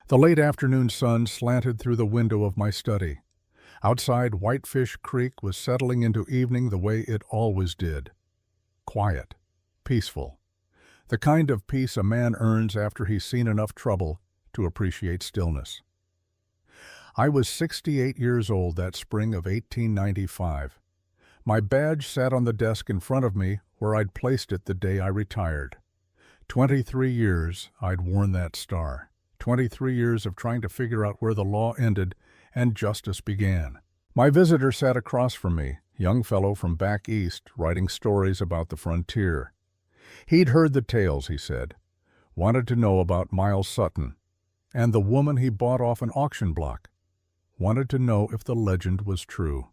The late afternoon sun slanted through the window of my study. Outside, Whitefish Creek was settling into evening the way it always did. Quiet. Peaceful. The kind of peace a man earns after he's seen enough trouble to appreciate stillness. I was 68 years old that spring of 1895. My badge sat on the desk in front of me where I'd placed it the day I retired. 23 years I'd worn that star. 23 years of trying to figure out where the law ended and justice began. My visitor sat across from me, young fellow from back east, writing stories about the frontier. He'd heard the tales, he said, wanted to know about Miles Sutton, and the woman he bought off an auction block. Wanted to know if the legend was true.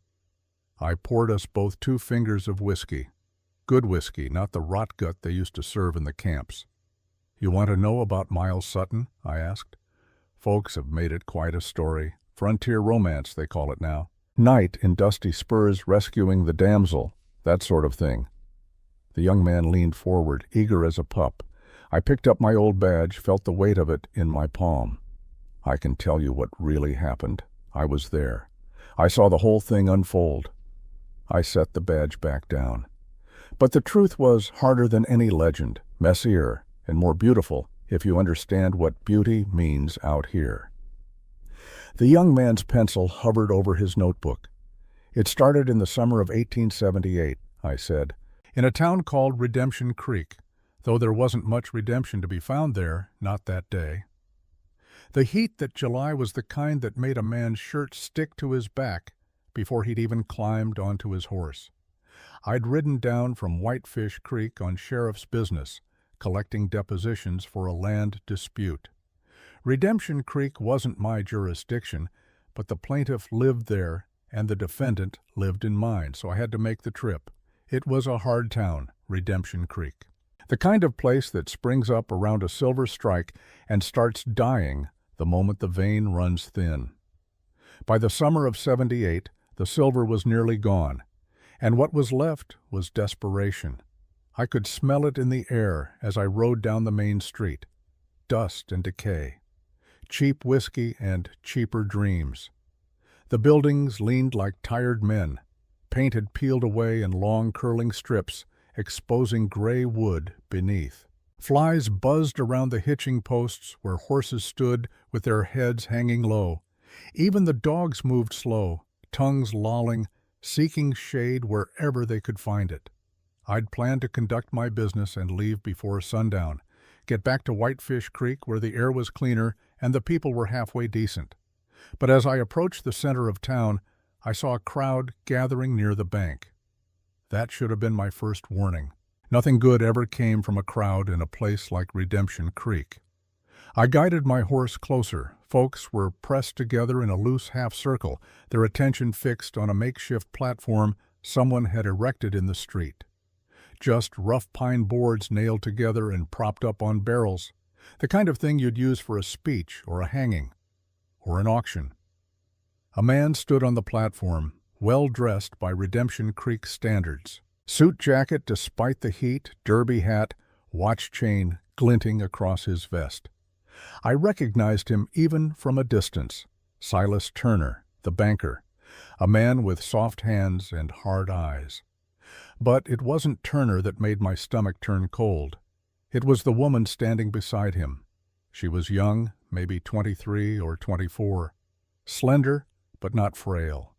I poured us both 2 fingers of whiskey. Good whiskey, not the rot gut they used to serve in the camps. You want to know about Miles Sutton? I asked. Folks have made it quite a story. Frontier romance, they call it now. Knight in dusty spurs rescuing the damsel, that sort of thing. The young man leaned forward, eager as a pup. I picked up my old badge, felt the weight of it in my palm. I can tell you what really happened. I was there. I saw the whole thing unfold. I set the badge back down. But the truth was harder than any legend, messier, and more beautiful if you understand what beauty means out here. The young man's pencil hovered over his notebook. It started in the summer of 1878, I said, in a town called Redemption Creek, though there wasn't much redemption to be found there, not that day. The heat that July was the kind that made a man's shirt stick to his back before he'd even climbed onto his horse. I'd ridden down from Whitefish Creek on sheriff's business, collecting depositions for a land dispute. Redemption Creek wasn't my jurisdiction, but the plaintiff lived there and the defendant lived in mine, so I had to make the trip. It was a hard town, Redemption Creek. The kind of place that springs up around a silver strike and starts dying the moment the vein runs thin. By the summer of '78, the silver was nearly gone, and what was left was desperation. I could smell it in the air as I rode down the main street. Dust and decay. Cheap whiskey and cheaper dreams. The buildings leaned like tired men, painted peeled away in long curling strips, exposing gray wood beneath. Flies buzzed around the hitching posts where horses stood with their heads hanging low. Even the dogs moved slow, tongues lolling, seeking shade wherever they could find it. I'd planned to conduct my business and leave before sundown, get back to Whitefish Creek where the air was cleaner and the people were halfway decent. But as I approached the center of town, I saw a crowd gathering near the bank. That should have been my first warning. Nothing good ever came from a crowd in a place like Redemption Creek. I guided my horse closer. Folks were pressed together in a loose half-circle, their attention fixed on a makeshift platform someone had erected in the street. Just rough pine boards nailed together and propped up on barrels, the kind of thing you'd use for a speech or a hanging or an auction. A man stood on the platform, well dressed by Redemption Creek standards. Suit jacket despite the heat, derby hat, watch chain glinting across his vest. I recognized him even from a distance. Silas Turner, the banker, a man with soft hands and hard eyes. But it wasn't Turner that made my stomach turn cold. It was the woman standing beside him. She was young, maybe 23 or 24, slender but not frail.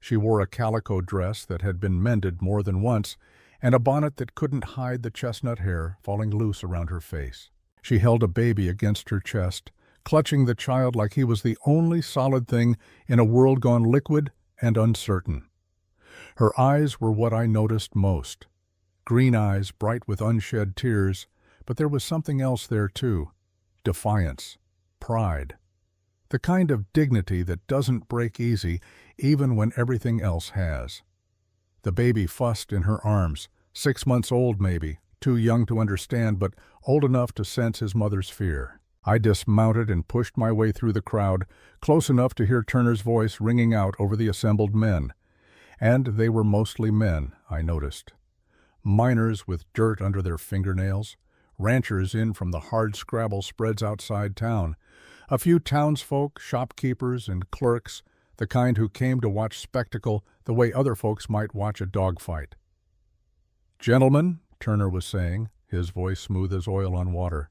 She wore a calico dress that had been mended more than once and a bonnet that couldn't hide the chestnut hair falling loose around her face. She held a baby against her chest, clutching the child like he was the only solid thing in a world gone liquid and uncertain. Her eyes were what I noticed most. Green eyes, bright with unshed tears, but there was something else there too. Defiance, pride. The kind of dignity that doesn't break easy even when everything else has. The baby fussed in her arms, 6 months old maybe, too young to understand but old enough to sense his mother's fear. I dismounted and pushed my way through the crowd, close enough to hear Turner's voice ringing out over the assembled men. And they were mostly men, I noticed. Miners with dirt under their fingernails, ranchers in from the hard scrabble spreads outside town, A few townsfolk, shopkeepers, and clerks, the kind who came to watch spectacle the way other folks might watch a dogfight. "Gentlemen," Turner was saying, his voice smooth as oil on water,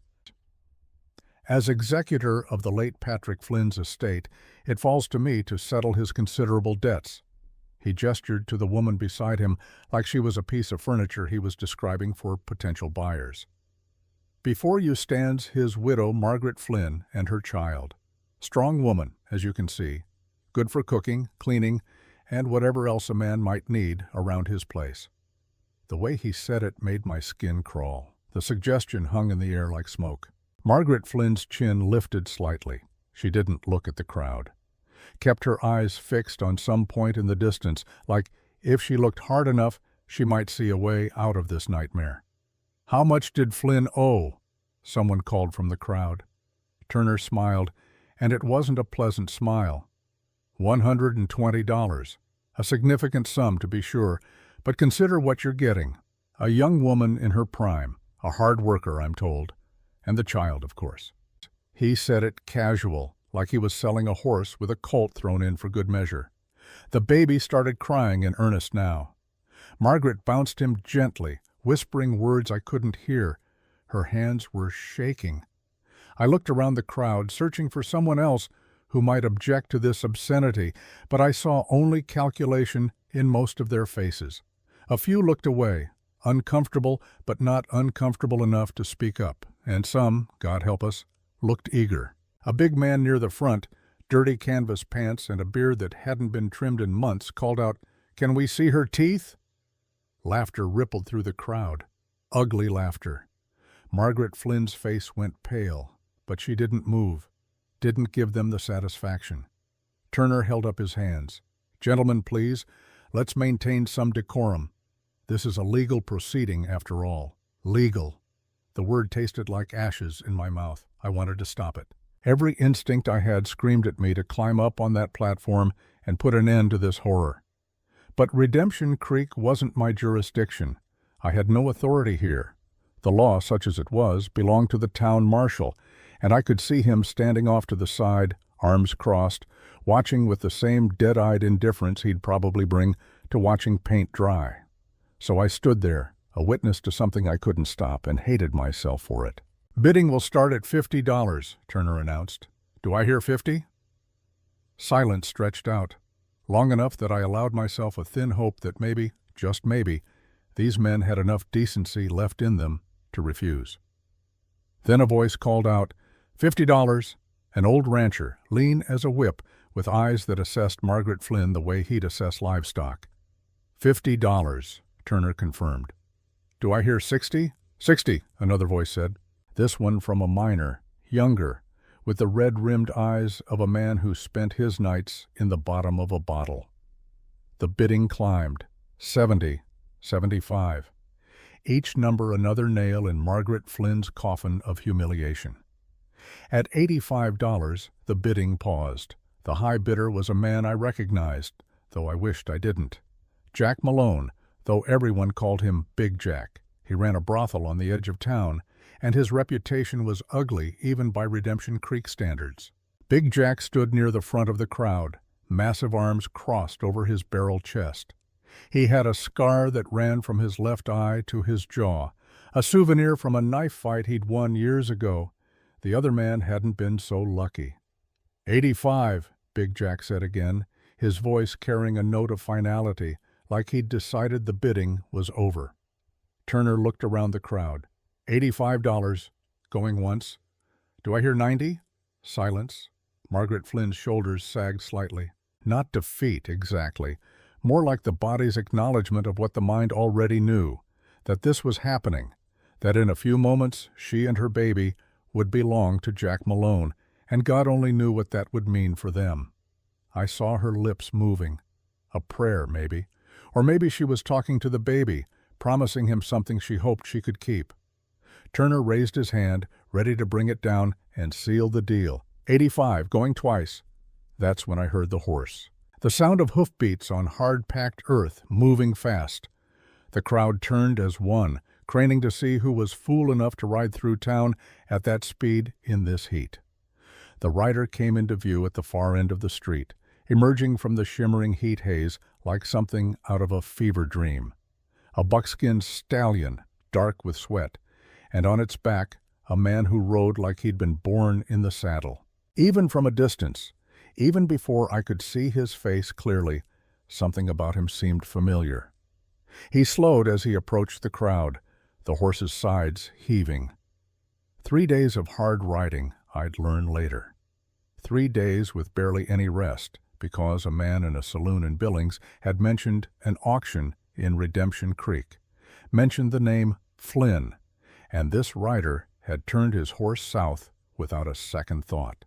"as executor of the late Patrick Flynn's estate, it falls to me to settle his considerable debts." He gestured to the woman beside him like she was a piece of furniture he was describing for potential buyers. "Before you stands his widow, Margaret Flynn, and her child. Strong woman, as you can see. Good for cooking, cleaning, and whatever else a man might need around his place." The way he said it made my skin crawl. The suggestion hung in the air like smoke. Margaret Flynn's chin lifted slightly. She didn't look at the crowd. Kept her eyes fixed on some point in the distance, like if she looked hard enough, she might see a way out of this nightmare. "How much did Flynn owe?" someone called from the crowd. Turner smiled, and it wasn't a pleasant smile. $120. A significant sum, to be sure, but consider what you're getting. A young woman in her prime, a hard worker, I'm told, and the child, of course. He said it casual, like he was selling a horse with a colt thrown in for good measure. The baby started crying in earnest now. Margaret bounced him gently, whispering words I couldn't hear. Her hands were shaking. I looked around the crowd, searching for someone else who might object to this obscenity, but I saw only calculation in most of their faces. A few looked away, uncomfortable but not uncomfortable enough to speak up, and some, God help us, looked eager. A big man near the front, dirty canvas pants and a beard that hadn't been trimmed in months, called out, "Can we see her teeth?" Laughter rippled through the crowd. Ugly laughter. Margaret Flynn's face went pale, but she didn't move, didn't give them the satisfaction. Turner held up his hands. "Gentlemen, please, let's maintain some decorum. This is a legal proceeding, after all. Legal." The word tasted like ashes in my mouth. I wanted to stop it. Every instinct I had screamed at me to climb up on that platform and put an end to this horror. But Redemption Creek wasn't my jurisdiction. I had no authority here. The law, such as it was, belonged to the town marshal, and I could see him standing off to the side, arms crossed, watching with the same dead-eyed indifference he'd probably bring to watching paint dry. So I stood there, a witness to something I couldn't stop, and hated myself for it. "Bidding will start at $50, Turner announced. "Do I hear 50? Silence stretched out, long enough that I allowed myself a thin hope that maybe, just maybe, these men had enough decency left in them to refuse. Then a voice called out, $50, an old rancher, lean as a whip, with eyes that assessed Margaret Flynn the way he'd assess livestock. $50, Turner confirmed. "Do I hear 60? 60, another voice said. This one from a miner, younger, with the red-rimmed eyes of a man who spent his nights in the bottom of a bottle. The bidding climbed. 70, 75. Each number another nail in Margaret Flynn's coffin of humiliation. At $85, the bidding paused. The high bidder was a man I recognized, though I wished I didn't. Jack Malone, though everyone called him Big Jack. He ran a brothel on the edge of town, and his reputation was ugly even by Redemption Creek standards. Big Jack stood near the front of the crowd, massive arms crossed over his barrel chest. He had a scar that ran from his left eye to his jaw, a souvenir from a knife fight he'd won years ago. The other man hadn't been so lucky. 85, Big Jack said again, his voice carrying a note of finality, like he'd decided the bidding was over. Turner looked around the crowd. $85, going once. Do I hear 90? Silence. Margaret Flynn's shoulders sagged slightly. Not defeat, exactly. More like the body's acknowledgement of what the mind already knew, that this was happening, that in a few moments she and her baby would belong to Jack Malone, and God only knew what that would mean for them. I saw her lips moving. A prayer, maybe. Or maybe she was talking to the baby, promising him something she hoped she could keep. Turner raised his hand, ready to bring it down and seal the deal. 85, going twice. That's when I heard the horse. The sound of hoofbeats on hard-packed earth, moving fast. The crowd turned as one, craning to see who was fool enough to ride through town at that speed in this heat. The rider came into view at the far end of the street, emerging from the shimmering heat haze like something out of a fever dream. A buckskin stallion, dark with sweat, and on its back a man who rode like he'd been born in the saddle. Even from a distance, even before I could see his face clearly, something about him seemed familiar. He slowed as he approached the crowd, the horse's sides heaving. 3 days of hard riding, I'd learn later. 3 days with barely any rest, because a man in a saloon in Billings had mentioned an auction in Redemption Creek, mentioned the name Flynn, and this rider had turned his horse south without a second thought.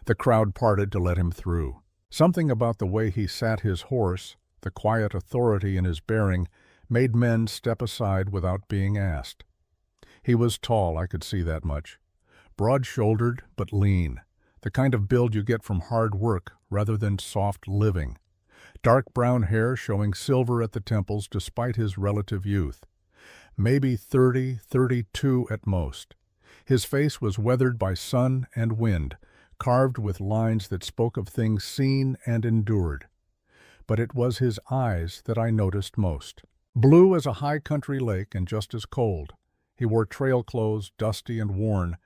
The crowd parted to let him through. Something about the way he sat his horse, the quiet authority in his bearing, made men step aside without being asked. He was tall, I could see that much. Broad-shouldered but lean, the kind of build you get from hard work rather than soft living. Dark brown hair showing silver at the temples despite his relative youth. Maybe 30, 32 at most. His face was weathered by sun and wind, carved with lines that spoke of things seen and endured. But it was his eyes that I noticed most. Blue as a high country lake and just as cold. He wore trail clothes, dusty and worn.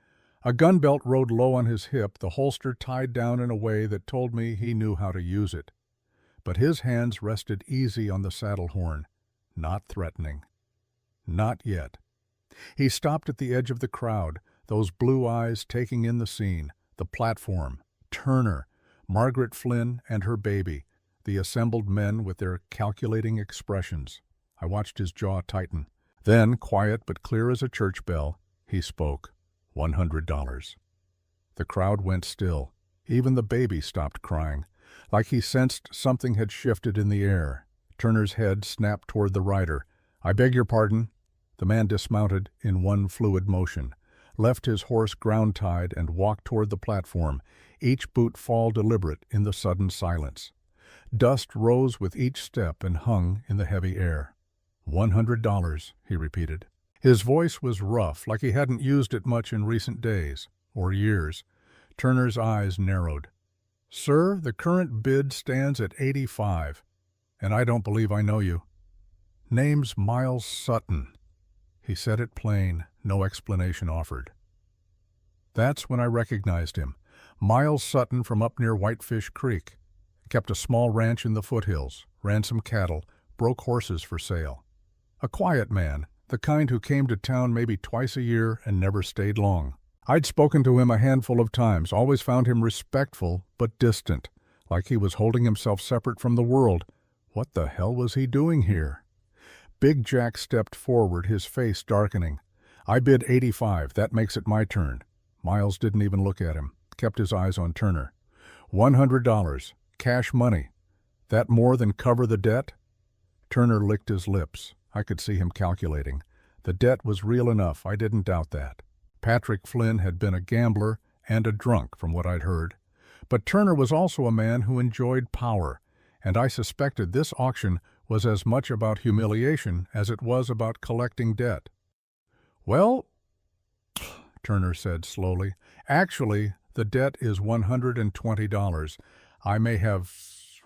A gun belt rode low on his hip, the holster tied down in a way that told me he knew how to use it. But his hands rested easy on the saddle horn, not threatening. Not yet. He stopped at the edge of the crowd, those blue eyes taking in the scene, the platform, Turner, Margaret Flynn and her baby, the assembled men with their calculating expressions. I watched his jaw tighten. Then, quiet but clear as a church bell, he spoke. $100. The crowd went still. Even the baby stopped crying, like he sensed something had shifted in the air. Turner's head snapped toward the rider. "I beg your pardon." The man dismounted in one fluid motion, left his horse ground-tied and walked toward the platform, each boot fall deliberate in the sudden silence. Dust rose with each step and hung in the heavy air. $100, he repeated. His voice was rough, like he hadn't used it much in recent days, or years. Turner's eyes narrowed. "Sir, the current bid stands at 85, and I don't believe I know you." "Name's Miles Sutton." He said it plain, no explanation offered. That's when I recognized him. Miles Sutton from up near Whitefish Creek. Kept a small ranch in the foothills, ran some cattle, broke horses for sale. A quiet man, the kind who came to town maybe twice a year and never stayed long. I'd spoken to him a handful of times, always found him respectful but distant, like he was holding himself separate from the world. What the hell was he doing here? Big Jack stepped forward, his face darkening. "I bid 85, that makes it my turn." Miles didn't even look at him, kept his eyes on Turner. $100, cash money. That more than cover the debt? Turner licked his lips. I could see him calculating. The debt was real enough, I didn't doubt that. Patrick Flynn had been a gambler and a drunk, from what I'd heard. But Turner was also a man who enjoyed power, and I suspected this auction was as much about humiliation as it was about collecting debt. "Well," Turner said slowly, "actually, the debt is $120. I may have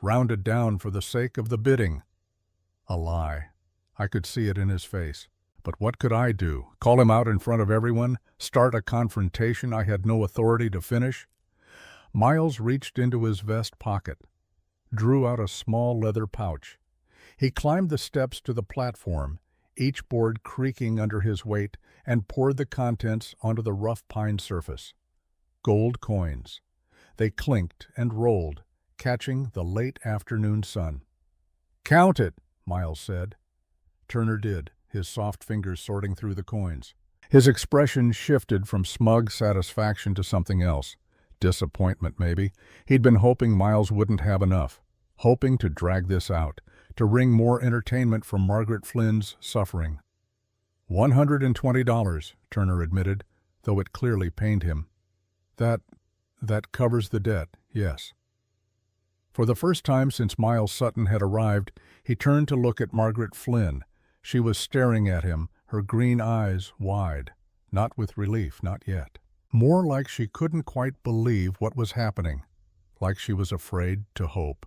rounded down for the sake of the bidding." A lie. I could see it in his face. But what could I do? Call him out in front of everyone? Start a confrontation I had no authority to finish? Miles reached into his vest pocket, drew out a small leather pouch. He climbed the steps to the platform, each board creaking under his weight, and poured the contents onto the rough pine surface. Gold coins. They clinked and rolled, catching the late afternoon sun. "Count it," Miles said. Turner did, his soft fingers sorting through the coins. His expression shifted from smug satisfaction to something else. Disappointment, maybe. He'd been hoping Miles wouldn't have enough, hoping to drag this out, to wring more entertainment from Margaret Flynn's suffering. $120, Turner admitted, though it clearly pained him. That covers the debt, yes." For the first time since Miles Sutton had arrived, he turned to look at Margaret Flynn. She was staring at him, her green eyes wide. Not with relief, not yet. More like she couldn't quite believe what was happening, like she was afraid to hope.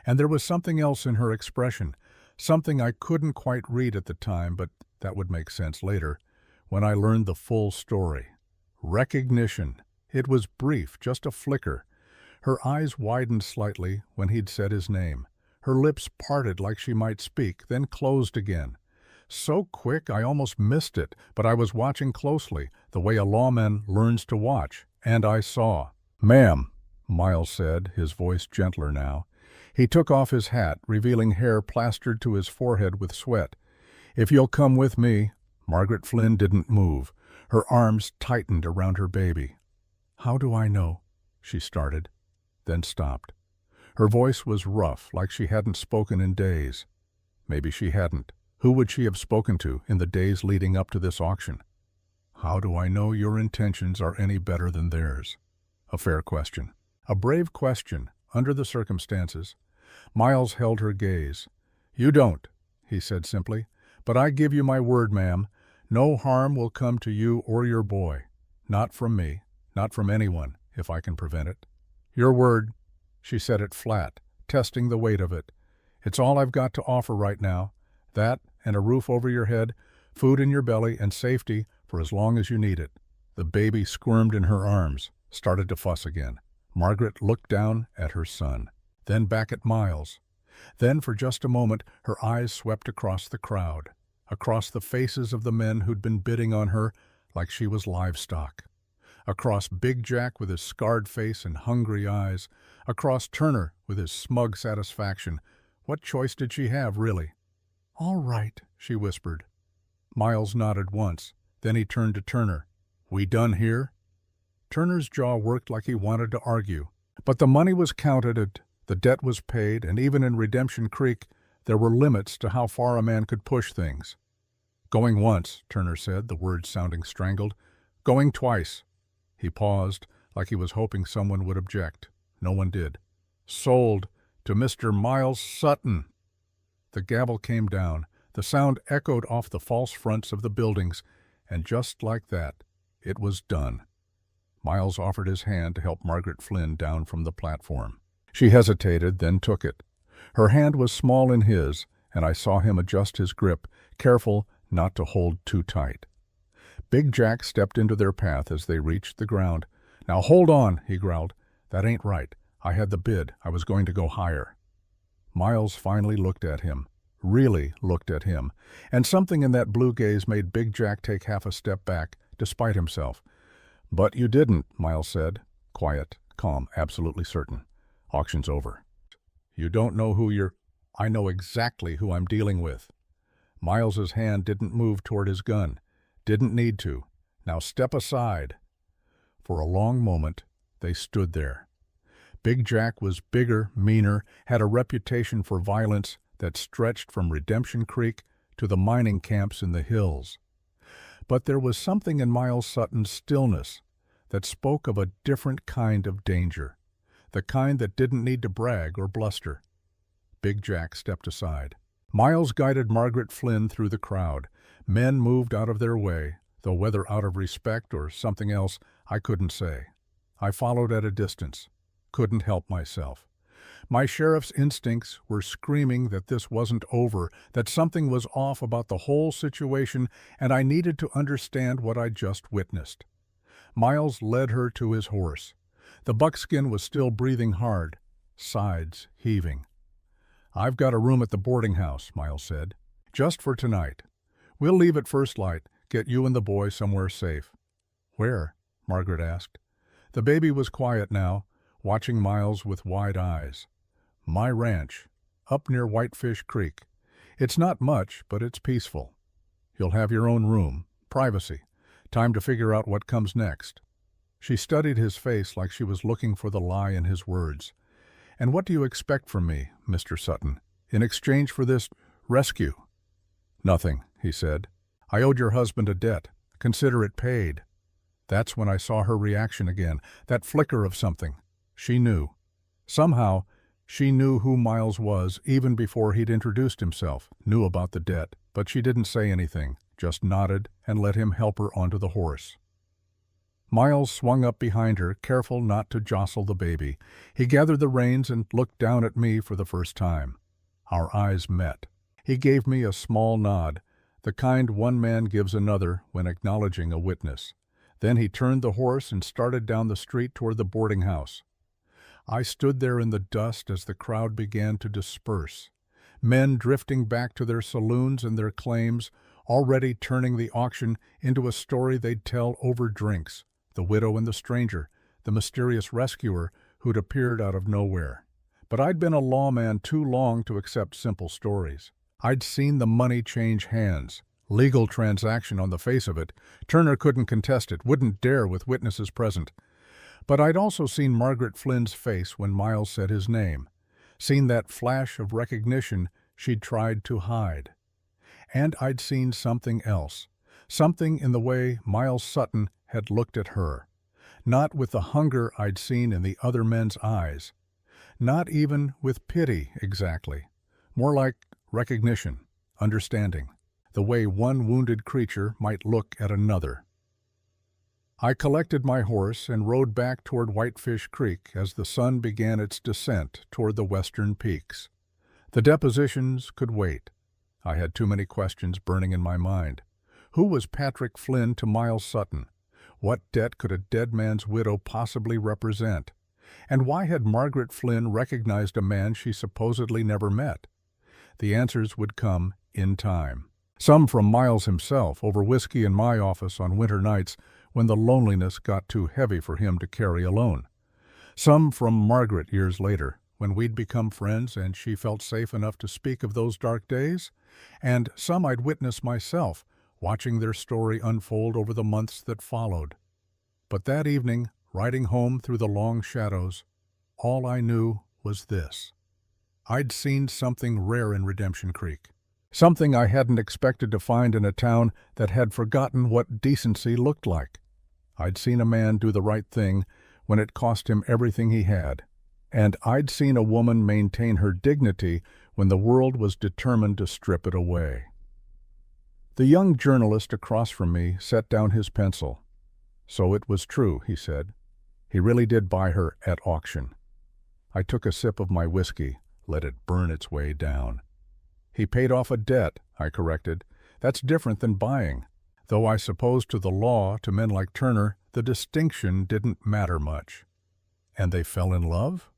And there was something else in her expression, something I couldn't quite read at the time, but that would make sense later, when I learned the full story. Recognition. It was brief, just a flicker. Her eyes widened slightly when he'd said his name. Her lips parted like she might speak, then closed again. So quick I almost missed it, but I was watching closely, the way a lawman learns to watch, and I saw. "Ma'am," Miles said, his voice gentler now. He took off his hat, revealing hair plastered to his forehead with sweat. "If you'll come with me." Margaret Flynn didn't move. Her arms tightened around her baby. "How do I know?" she started, then stopped. Her voice was rough, like she hadn't spoken in days. Maybe she hadn't. Who would she have spoken to in the days leading up to this auction? "How do I know your intentions are any better than theirs?" A fair question. A brave question, under the circumstances. Miles held her gaze. "You don't," he said simply. "But I give you my word, ma'am. No harm will come to you or your boy. Not from me. Not from anyone, if I can prevent it." "Your word." She said it flat, testing the weight of it. "It's all I've got to offer right now. That and a roof over your head, food in your belly, and safety for as long as you need it." The baby squirmed in her arms, started to fuss again. Margaret looked down at her son, then back at Miles. Then for just a moment her eyes swept across the crowd, across the faces of the men who'd been bidding on her like she was livestock, across Big Jack with his scarred face and hungry eyes, across Turner with his smug satisfaction. What choice did she have, really? "All right," she whispered. Miles nodded once. Then he turned to Turner. "We done here?" Turner's jaw worked like he wanted to argue. But the money was counted, the debt was paid, and even in Redemption Creek, there were limits to how far a man could push things. "Going once," Turner said, the words sounding strangled. "Going twice." He paused, like he was hoping someone would object. No one did. "Sold to Mr. Miles Sutton." The gavel came down. The sound echoed off the false fronts of the buildings, and just like that, it was done. Miles offered his hand to help Margaret Flynn down from the platform. She hesitated, then took it. Her hand was small in his, and I saw him adjust his grip, careful not to hold too tight. Big Jack stepped into their path as they reached the ground. "Now hold on," he growled. "That ain't right. I had the bid. I was going to go higher." Miles finally looked at him, really looked at him, and something in that blue gaze made Big Jack take half a step back, despite himself. "But you didn't," Miles said, quiet, calm, absolutely certain. "Auction's over." "You don't know who you're—" "I know exactly who I'm dealing with." Miles's hand didn't move toward his gun. Didn't need to. "Now step aside." For a long moment, they stood there. Big Jack was bigger, meaner, had a reputation for violence that stretched from Redemption Creek to the mining camps in the hills. But there was something in Miles Sutton's stillness that spoke of a different kind of danger, the kind that didn't need to brag or bluster. Big Jack stepped aside. Miles guided Margaret Flynn through the crowd. Men moved out of their way, though whether out of respect or something else, I couldn't say. I followed at a distance. Couldn't help myself. My sheriff's instincts were screaming that this wasn't over, that something was off about the whole situation, and I needed to understand what I'd just witnessed. Miles led her to his horse. The buckskin was still breathing hard, sides heaving. "I've got a room at the boarding house," Miles said. "Just for tonight. We'll leave at first light, get you and the boy somewhere safe." "Where?" Margaret asked. The baby was quiet now, watching Miles with wide eyes. "My ranch, up near Whitefish Creek. It's not much, but it's peaceful. You'll have your own room, privacy, time to figure out what comes next." She studied his face like she was looking for the lie in his words. "And what do you expect from me, Mr. Sutton, in exchange for this rescue?" "Nothing," he said. "I owed your husband a debt. Consider it paid." That's when I saw her reaction again, that flicker of something. She knew. Somehow, she knew who Miles was even before he'd introduced himself, knew about the debt, but she didn't say anything, just nodded and let him help her onto the horse. Miles swung up behind her, careful not to jostle the baby. He gathered the reins and looked down at me for the first time. Our eyes met. He gave me a small nod, the kind one man gives another when acknowledging a witness. Then he turned the horse and started down the street toward the boarding house. I stood there in the dust as the crowd began to disperse. Men drifting back to their saloons and their claims, already turning the auction into a story they'd tell over drinks. The widow and the stranger, the mysterious rescuer who'd appeared out of nowhere. But I'd been a lawman too long to accept simple stories. I'd seen the money change hands. Legal transaction on the face of it. Turner couldn't contest it, wouldn't dare with witnesses present. But I'd also seen Margaret Flynn's face when Miles said his name. Seen that flash of recognition she'd tried to hide. And I'd seen something else. Something in the way Miles Sutton had looked at her. Not with the hunger I'd seen in the other men's eyes. Not even with pity, exactly. More like recognition, understanding. The way one wounded creature might look at another. I collected my horse and rode back toward Whitefish Creek as the sun began its descent toward the western peaks. The depositions could wait. I had too many questions burning in my mind. Who was Patrick Flynn to Miles Sutton? What debt could a dead man's widow possibly represent? And why had Margaret Flynn recognized a man she supposedly never met? The answers would come in time. Some from Miles himself over whiskey in my office on winter nights when the loneliness got too heavy for him to carry alone. Some from Margaret years later, when we'd become friends and she felt safe enough to speak of those dark days. And some I'd witnessed myself, watching their story unfold over the months that followed. But that evening, riding home through the long shadows, all I knew was this. I'd seen something rare in Redemption Creek. Something I hadn't expected to find in a town that had forgotten what decency looked like. I'd seen a man do the right thing when it cost him everything he had. And I'd seen a woman maintain her dignity when the world was determined to strip it away. The young journalist across from me set down his pencil. So it was true, he said. He really did buy her at auction. I took a sip of my whiskey, let it burn its way down. He paid off a debt, I corrected. That's different than buying. Though I suppose to the law, to men like Turner, the distinction didn't matter much. And they fell in love?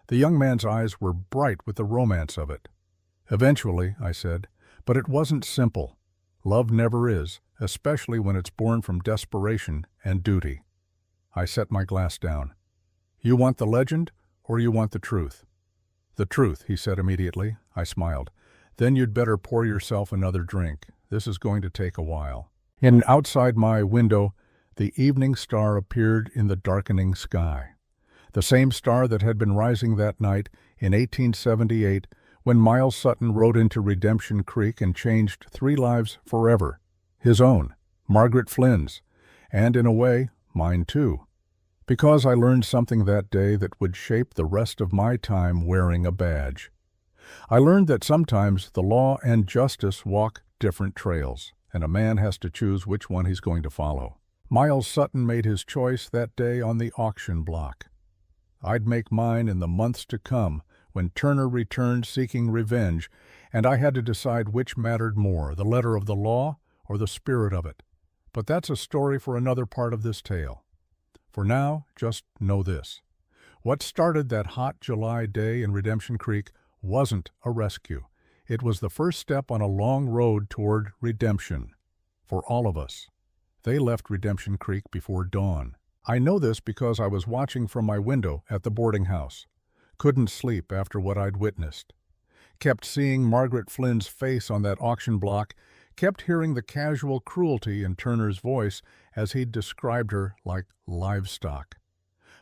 The young man's eyes were bright with the romance of it. Eventually, I said, but it wasn't simple. Love never is, especially when it's born from desperation and duty. I set my glass down. You want the legend, or you want the truth? The truth, he said immediately. I smiled. Then you'd better pour yourself another drink. This is going to take a while. And outside my window, the evening star appeared in the darkening sky. The same star that had been rising that night in 1878 when Miles Sutton rode into Redemption Creek and changed 3 lives forever. His own, Margaret Flynn's, and in a way, mine too. Because I learned something that day that would shape the rest of my time wearing a badge. I learned that sometimes the law and justice walk different trails, and a man has to choose which one he's going to follow. Miles Sutton made his choice that day on the auction block. I'd make mine in the months to come when Turner returned seeking revenge, and I had to decide which mattered more, the letter of the law or the spirit of it. But that's a story for another part of this tale. For now, just know this. What started that hot July day in Redemption Creek wasn't a rescue. It was the first step on a long road toward redemption. For all of us. They left Redemption Creek before dawn. I know this because I was watching from my window at the boarding house. Couldn't sleep after what I'd witnessed. Kept seeing Margaret Flynn's face on that auction block, kept hearing the casual cruelty in Turner's voice as he'd described her like livestock.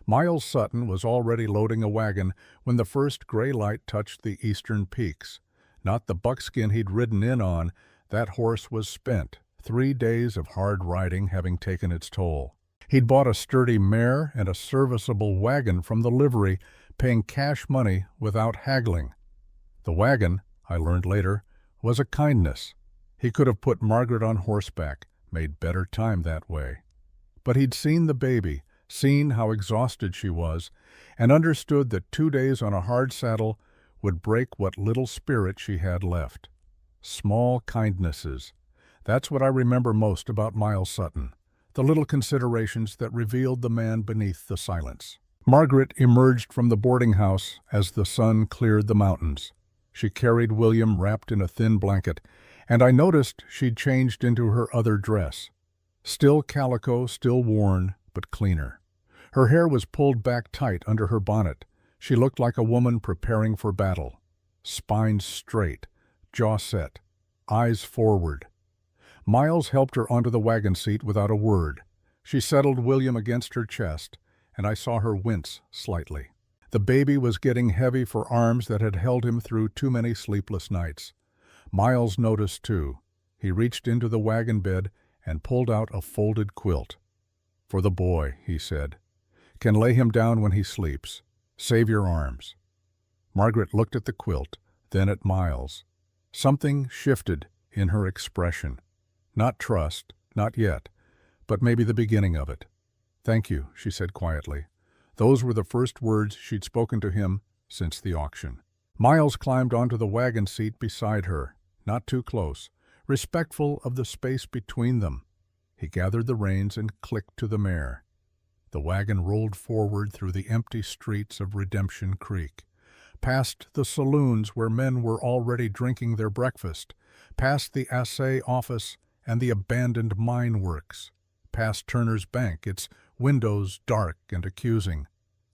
Miles Sutton was already loading a wagon when the first gray light touched the eastern peaks. Not the buckskin he'd ridden in on, that horse was spent, 3 days of hard riding having taken its toll. He'd bought a sturdy mare and a serviceable wagon from the livery, paying cash money without haggling. The wagon, I learned later, was a kindness. He could have put Margaret on horseback, made better time that way. But he'd seen the baby, seen how exhausted she was, and understood that 2 days on a hard saddle would break what little spirit she had left. Small kindnesses. That's what I remember most about Miles Sutton, the little considerations that revealed the man beneath the silence. Margaret emerged from the boarding house as the sun cleared the mountains. She carried William wrapped in a thin blanket, and I noticed she'd changed into her other dress. Still calico, still worn, but cleaner. Her hair was pulled back tight under her bonnet. She looked like a woman preparing for battle. Spine straight, jaw set, eyes forward. Miles helped her onto the wagon seat without a word. She settled William against her chest, and I saw her wince slightly. The baby was getting heavy for arms that had held him through too many sleepless nights. Miles noticed too. He reached into the wagon bed and pulled out a folded quilt. "For the boy," he said. "Can lay him down when he sleeps. Save your arms." Margaret looked at the quilt, then at Miles. Something shifted in her expression. Not trust, not yet, but maybe the beginning of it. "Thank you," she said quietly. Those were the first words she'd spoken to him since the auction. Miles climbed onto the wagon seat beside her, not too close, respectful of the space between them. He gathered the reins and clicked to the mare. The wagon rolled forward through the empty streets of Redemption Creek, past the saloons where men were already drinking their breakfast, past the assay office and the abandoned mine works, past Turner's Bank, its windows dark and accusing.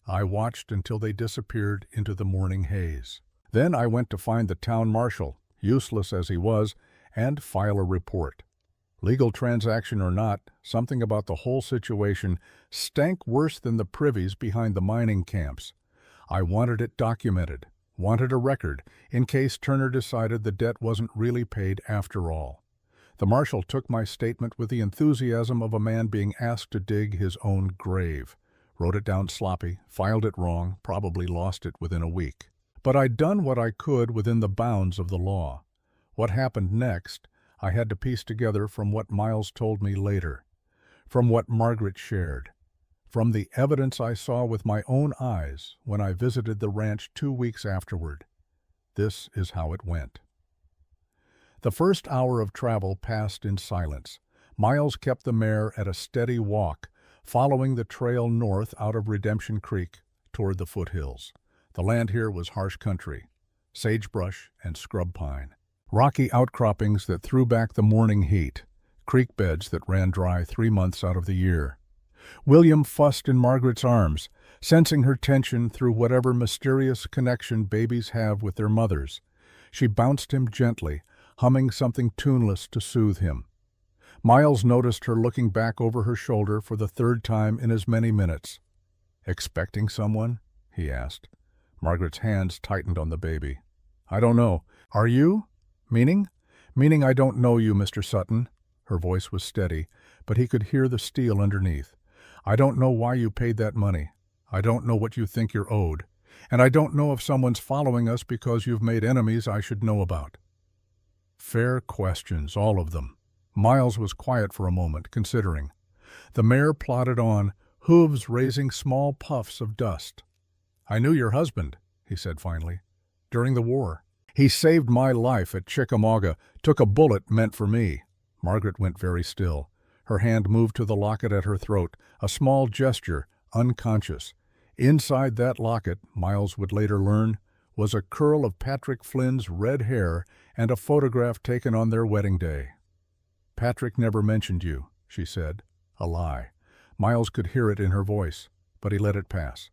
I watched until they disappeared into the morning haze. Then I went to find the town marshal, useless as he was, and file a report. Legal transaction or not, something about the whole situation stank worse than the privies behind the mining camps. I wanted it documented, wanted a record, in case Turner decided the debt wasn't really paid after all. The marshal took my statement with the enthusiasm of a man being asked to dig his own grave. Wrote it down sloppy, filed it wrong, probably lost it within a week. But I'd done what I could within the bounds of the law. What happened next, I had to piece together from what Miles told me later, from what Margaret shared, from the evidence I saw with my own eyes when I visited the ranch 2 weeks afterward. This is how it went. The first hour of travel passed in silence. Miles kept the mare at a steady walk, following the trail north out of Redemption Creek toward the foothills. The land here was harsh country, sagebrush and scrub pine, rocky outcroppings that threw back the morning heat, creek beds that ran dry 3 months out of the year. William fussed in Margaret's arms, sensing her tension through whatever mysterious connection babies have with their mothers. She bounced him gently, humming something tuneless to soothe him. Miles noticed her looking back over her shoulder for the third time in as many minutes. "Expecting someone?" he asked. Margaret's hands tightened on the baby. "I don't know. Are you? Meaning?" "Meaning I don't know you, Mr. Sutton." Her voice was steady, but he could hear the steel underneath. "I don't know why you paid that money. I don't know what you think you're owed. And I don't know if someone's following us because you've made enemies I should know about." Fair questions, all of them. Miles was quiet for a moment, considering. The mare plodded on, hooves raising small puffs of dust. "I knew your husband," he said finally, "during the war. He saved my life at Chickamauga, took a bullet meant for me." Margaret went very still. Her hand moved to the locket at her throat, a small gesture, unconscious. Inside that locket, Miles would later learn, was a curl of Patrick Flynn's red hair and a photograph taken on their wedding day. "Patrick never mentioned you," she said. A lie. Miles could hear it in her voice, but he let it pass.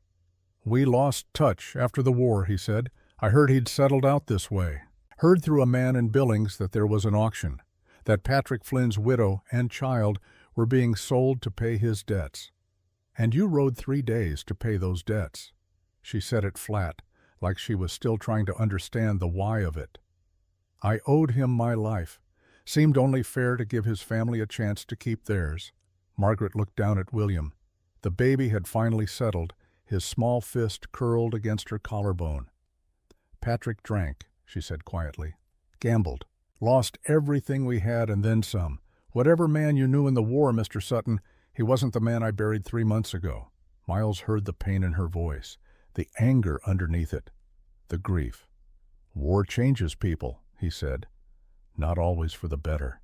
"We lost touch after the war," he said. "I heard he'd settled out this way. Heard through a man in Billings that there was an auction, that Patrick Flynn's widow and child were being sold to pay his debts. And you rode 3 days to pay those debts." She said it flat, like she was still trying to understand the why of it. "I owed him my life. Seemed only fair to give his family a chance to keep theirs." Margaret looked down at William. The baby had finally settled, his small fist curled against her collarbone. "Patrick drank," she said quietly. "Gambled. Lost everything we had and then some. Whatever man you knew in the war, Mr. Sutton, He wasn't the man I buried 3 months ago. Miles heard the pain in her voice, the anger underneath it, the grief. War changes people, he said. Not always for the better.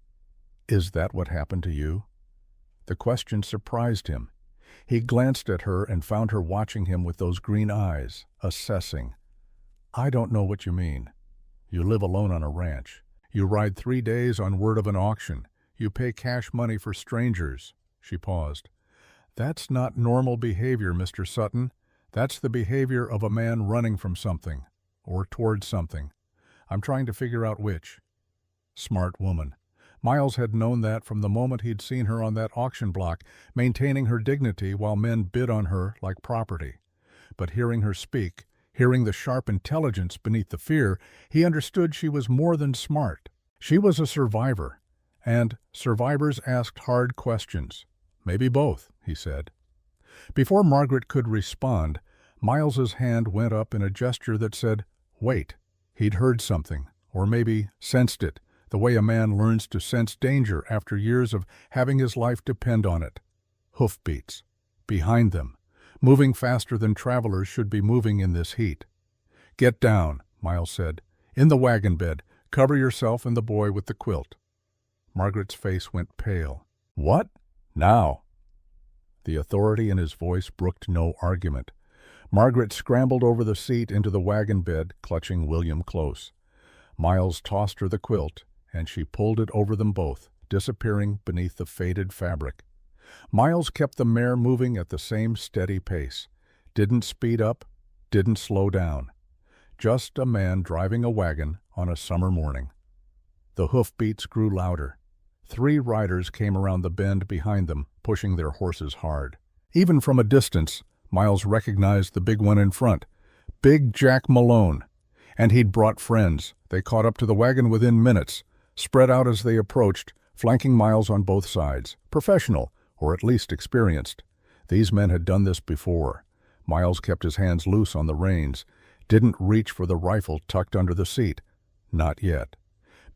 Is that what happened to you? The question surprised him. He glanced at her and found her watching him with those green eyes, assessing. I don't know what you mean. You live alone on a ranch. You ride 3 days on word of an auction. You pay cash money for strangers. She paused. That's not normal behavior, Mr. Sutton. That's the behavior of a man running from something, or towards something. I'm trying to figure out which. Smart woman. Miles had known that from the moment he'd seen her on that auction block, maintaining her dignity while men bid on her like property. But hearing her speak, hearing the sharp intelligence beneath the fear, he understood she was more than smart. She was a survivor, and survivors asked hard questions. Maybe both, he said. Before Margaret could respond, Miles's hand went up in a gesture that said, wait. He'd heard something, or maybe sensed it, the way a man learns to sense danger after years of having his life depend on it. Hoofbeats. Behind them, moving faster than travelers should be moving in this heat. Get down, Miles said. In the wagon bed. Cover yourself and the boy with the quilt. Margaret's face went pale. What? Now? The authority in his voice brooked no argument. Margaret scrambled over the seat into the wagon bed, clutching William close. Miles tossed her the quilt, and she pulled it over them both, disappearing beneath the faded fabric. Miles kept the mare moving at the same steady pace. Didn't speed up, didn't slow down. Just a man driving a wagon on a summer morning. The hoofbeats grew louder. 3 riders came around the bend behind them, pushing their horses hard. Even from a distance, Miles recognized the big one in front, Big Jack Malone. And he'd brought friends. They caught up to the wagon within minutes, spread out as they approached, flanking Miles on both sides. Professional, or at least experienced. These men had done this before. Miles kept his hands loose on the reins, didn't reach for the rifle tucked under the seat. Not yet.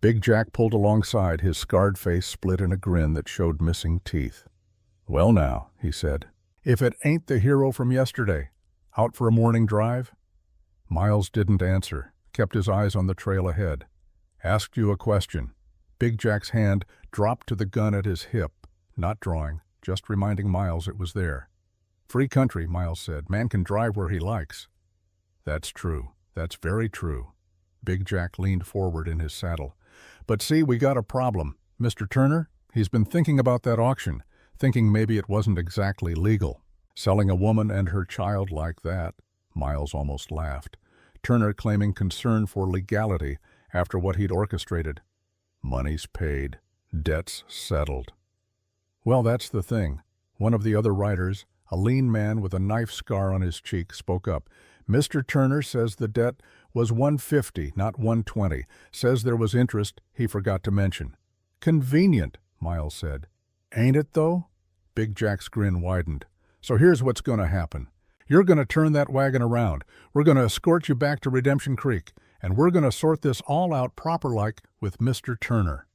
Big Jack pulled alongside, his scarred face split in a grin that showed missing teeth. Well now, he said, if it ain't the hero from yesterday. Out for a morning drive? Miles didn't answer, kept his eyes on the trail ahead. Asked you a question. Big Jack's hand dropped to the gun at his hip, not drawing, just reminding Miles it was there. Free country, Miles said. Man can drive where he likes. That's true. That's very true. Big Jack leaned forward in his saddle. But see, we got a problem. Mr. Turner, he's been thinking about that auction, thinking maybe it wasn't exactly legal. Selling a woman and her child like that. Miles almost laughed. Turner claiming concern for legality after what he'd orchestrated. Money's paid. Debts settled. Well, that's the thing. One of the other riders, a lean man with a knife scar on his cheek, spoke up. Mr. Turner says the debt was $150, not $120. Says there was interest he forgot to mention. Convenient, Miles said. Ain't it, though? Big Jack's grin widened. So here's what's going to happen. You're going to turn that wagon around. We're going to escort you back to Redemption Creek, and we're going to sort this all out proper-like with Mr. Turner.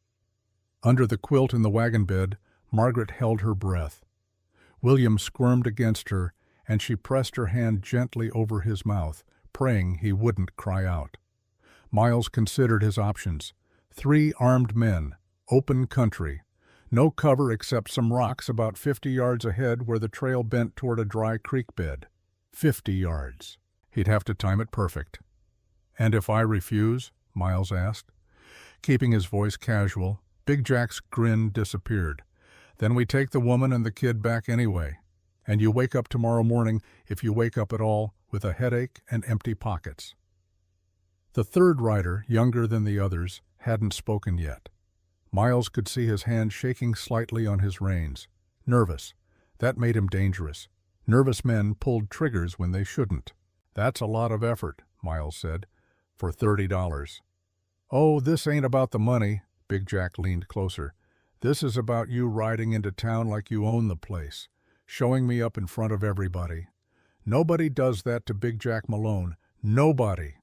Under the quilt in the wagon bed, Margaret held her breath. William squirmed against her, and she pressed her hand gently over his mouth, praying he wouldn't cry out. Miles considered his options. 3 armed men, open country. No cover except some rocks about 50 yards ahead where the trail bent toward a dry creek bed. 50 yards. He'd have to time it perfect. And if I refuse? Miles asked. Keeping his voice casual, Big Jack's grin disappeared. Then we take the woman and the kid back anyway. And you wake up tomorrow morning, if you wake up at all, with a headache and empty pockets. The third rider, younger than the others, hadn't spoken yet. Miles could see his hand shaking slightly on his reins. Nervous. That made him dangerous. Nervous men pulled triggers when they shouldn't. That's a lot of effort, Miles said, for $30. Oh, this ain't about the money. Big Jack leaned closer. This is about you riding into town like you own the place, showing me up in front of everybody. Nobody does that to Big Jack Malone. Nobody.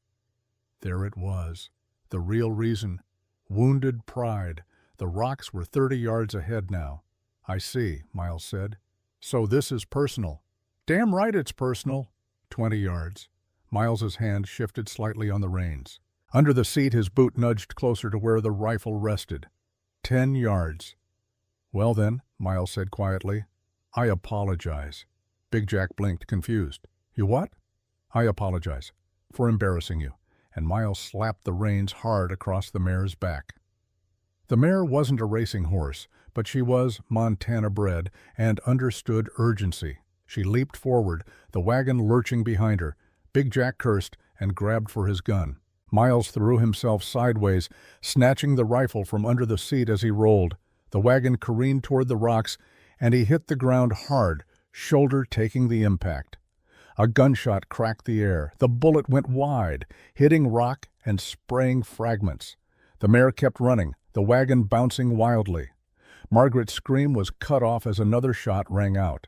There it was. The real reason. Wounded pride. The rocks were 30 yards ahead now. I see, Miles said. So this is personal. Damn right it's personal. 20 yards. Miles's hand shifted slightly on the reins. Under the seat, his boot nudged closer to where the rifle rested. 10 yards. Well then, Miles said quietly, I apologize. Big Jack blinked, confused. You what? I apologize for embarrassing you. And Miles slapped the reins hard across the mare's back. The mare wasn't a racing horse, but she was Montana-bred and understood urgency. She leaped forward, the wagon lurching behind her. Big Jack cursed and grabbed for his gun. Miles threw himself sideways, snatching the rifle from under the seat as he rolled. The wagon careened toward the rocks, and he hit the ground hard, shoulder taking the impact. A gunshot cracked the air. The bullet went wide, hitting rock and spraying fragments. The mare kept running, the wagon bouncing wildly. Margaret's scream was cut off as another shot rang out.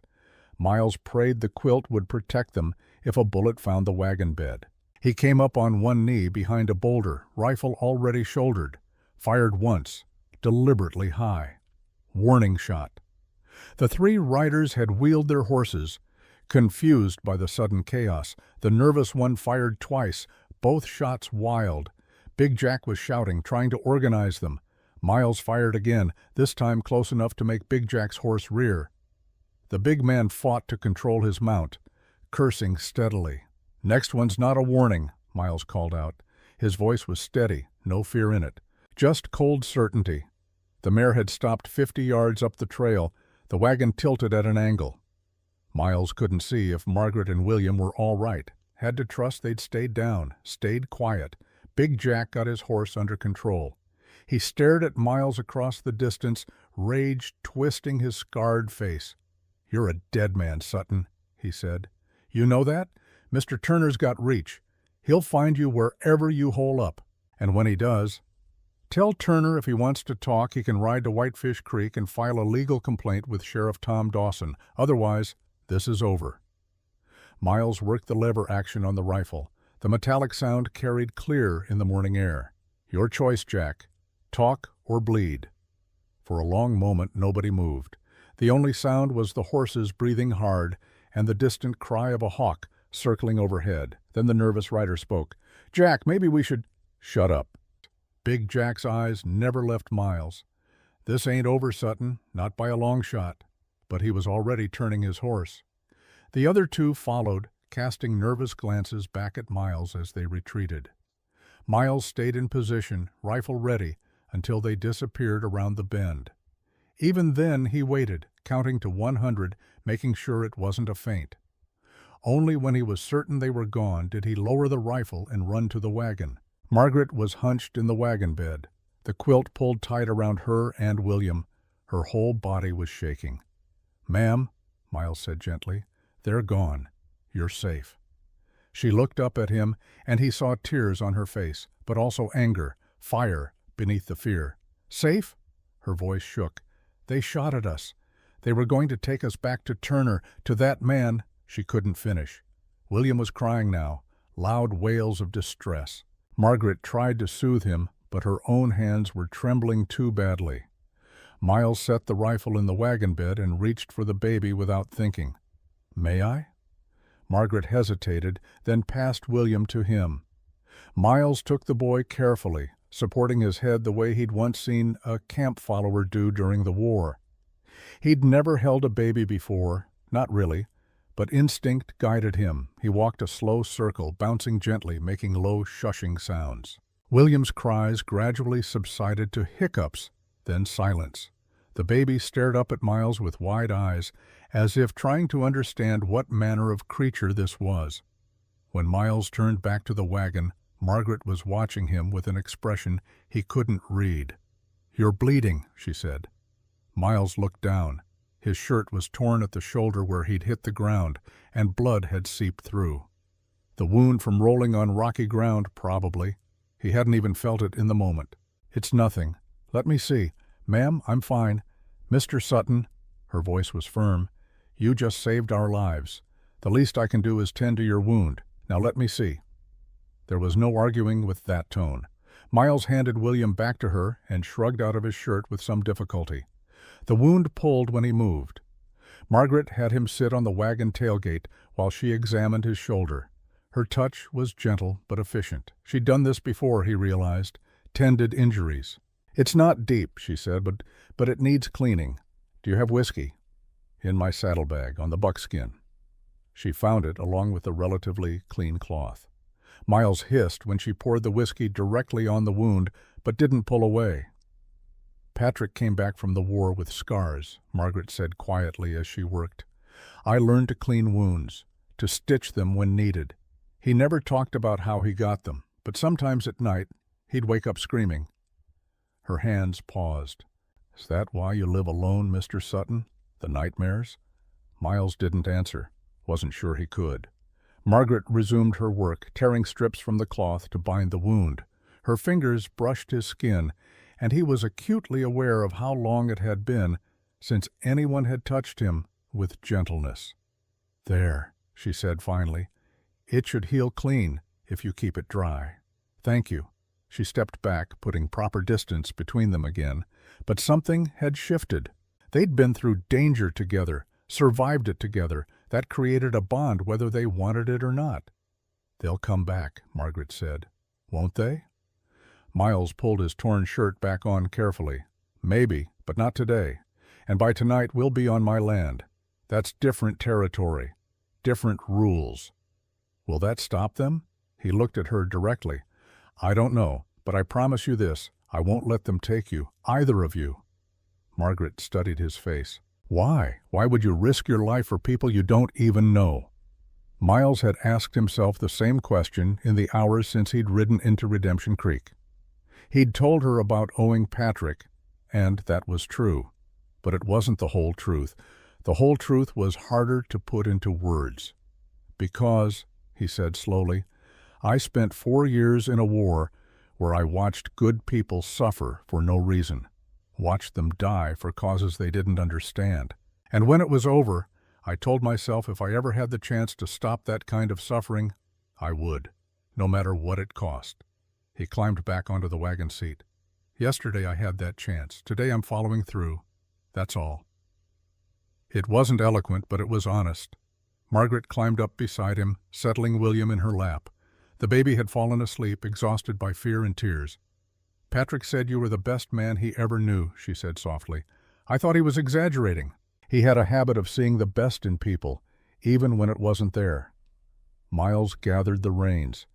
Miles prayed the quilt would protect them if a bullet found the wagon bed. He came up on one knee behind a boulder, rifle already shouldered. Fired once, deliberately high. Warning shot. The three riders had wheeled their horses. Confused by the sudden chaos, the nervous one fired twice, both shots wild. Big Jack was shouting, trying to organize them. Miles fired again, this time close enough to make Big Jack's horse rear. The big man fought to control his mount, cursing steadily. Next one's not a warning, Miles called out. His voice was steady, no fear in it. Just cold certainty. The mare had stopped 50 yards up the trail, the wagon tilted at an angle. Miles couldn't see if Margaret and William were all right. Had to trust they'd stayed down, stayed quiet. Big Jack got his horse under control. He stared at Miles across the distance, rage twisting his scarred face. You're a dead man, Sutton, he said. You know that? Mr. Turner's got reach. He'll find you wherever you hole up. And when he does, tell Turner if he wants to talk, he can ride to Whitefish Creek and file a legal complaint with Sheriff Tom Dawson. Otherwise, this is over. Miles worked the lever action on the rifle. The metallic sound carried clear in the morning air. Your choice, Jack. Talk or bleed. For a long moment, nobody moved. The only sound was the horses breathing hard and the distant cry of a hawk circling overhead. Then the nervous rider spoke. Jack, maybe we should— Shut up. Big Jack's eyes never left Miles. This ain't over, Sutton, not by a long shot. But he was already turning his horse. The other two followed, casting nervous glances back at Miles as they retreated. Miles stayed in position, rifle ready, until they disappeared around the bend. Even then he waited, counting to 100, making sure it wasn't a feint. Only when he was certain they were gone did he lower the rifle and run to the wagon. Margaret was hunched in the wagon bed, the quilt pulled tight around her and William. Her whole body was shaking. Ma'am, Miles said gently, they're gone. You're safe. She looked up at him, and he saw tears on her face, but also anger, fire beneath the fear. Safe? Her voice shook. They shot at us. They were going to take us back to Turner, to that man. She couldn't finish. William was crying now, loud wails of distress. Margaret tried to soothe him, but her own hands were trembling too badly. Miles set the rifle in the wagon bed and reached for the baby without thinking. May I? Margaret hesitated, then passed William to him. Miles took the boy carefully, supporting his head the way he'd once seen a camp follower do during the war. He'd never held a baby before, not really, but instinct guided him. He walked a slow circle, bouncing gently, making low shushing sounds. William's cries gradually subsided to hiccups, then silence. The baby stared up at Miles with wide eyes, as if trying to understand what manner of creature this was. When Miles turned back to the wagon, Margaret was watching him with an expression he couldn't read. You're bleeding, she said. Miles looked down. His shirt was torn at the shoulder where he'd hit the ground, and blood had seeped through. The wound from rolling on rocky ground, probably. He hadn't even felt it in the moment. It's nothing. Let me see. Ma'am, I'm fine. Mr. Sutton, her voice was firm, you just saved our lives. The least I can do is tend to your wound. Now let me see. There was no arguing with that tone. Miles handed William back to her and shrugged out of his shirt with some difficulty. The wound pulled when he moved. Margaret had him sit on the wagon tailgate while she examined his shoulder. Her touch was gentle but efficient. She'd done this before, he realized. Tended injuries. "It's not deep," she said, but it needs cleaning. "Do you have whiskey?" "In my saddlebag, on the buckskin." She found it, along with a relatively clean cloth. Miles hissed when she poured the whiskey directly on the wound, but didn't pull away. "Patrick came back from the war with scars," Margaret said quietly as she worked. "I learned to clean wounds, to stitch them when needed. He never talked about how he got them, but sometimes at night he'd wake up screaming." Her hands paused. "Is that why you live alone, Mr. Sutton? The nightmares?" Miles didn't answer. Wasn't sure he could. Margaret resumed her work, tearing strips from the cloth to bind the wound. Her fingers brushed his skin, and he was acutely aware of how long it had been since anyone had touched him with gentleness. "There," she said finally. "It should heal clean if you keep it dry." "Thank you." She stepped back, putting proper distance between them again. But something had shifted. They'd been through danger together, survived it together. That created a bond whether they wanted it or not. "They'll come back," Margaret said. "Won't they?" Miles pulled his torn shirt back on carefully. "Maybe, but not today. And by tonight we'll be on my land. That's different territory, different rules." "Will that stop them?" He looked at her directly. "I don't know, but I promise you this, I won't let them take you, either of you." Margaret studied his face. "Why? Why would you risk your life for people you don't even know?" Miles had asked himself the same question in the hours since he'd ridden into Redemption Creek. He'd told her about owing Patrick, and that was true. But it wasn't the whole truth. The whole truth was harder to put into words. "Because," he said slowly, "I spent 4 years in a war where I watched good people suffer for no reason, watched them die for causes they didn't understand. And when it was over, I told myself if I ever had the chance to stop that kind of suffering, I would, no matter what it cost." He climbed back onto the wagon seat. "Yesterday I had that chance. Today I'm following through. That's all." It wasn't eloquent, but it was honest. Margaret climbed up beside him, settling William in her lap. The baby had fallen asleep, exhausted by fear and tears. "Patrick said you were the best man he ever knew," she said softly. "I thought he was exaggerating. He had a habit of seeing the best in people, even when it wasn't there." Miles gathered the reins.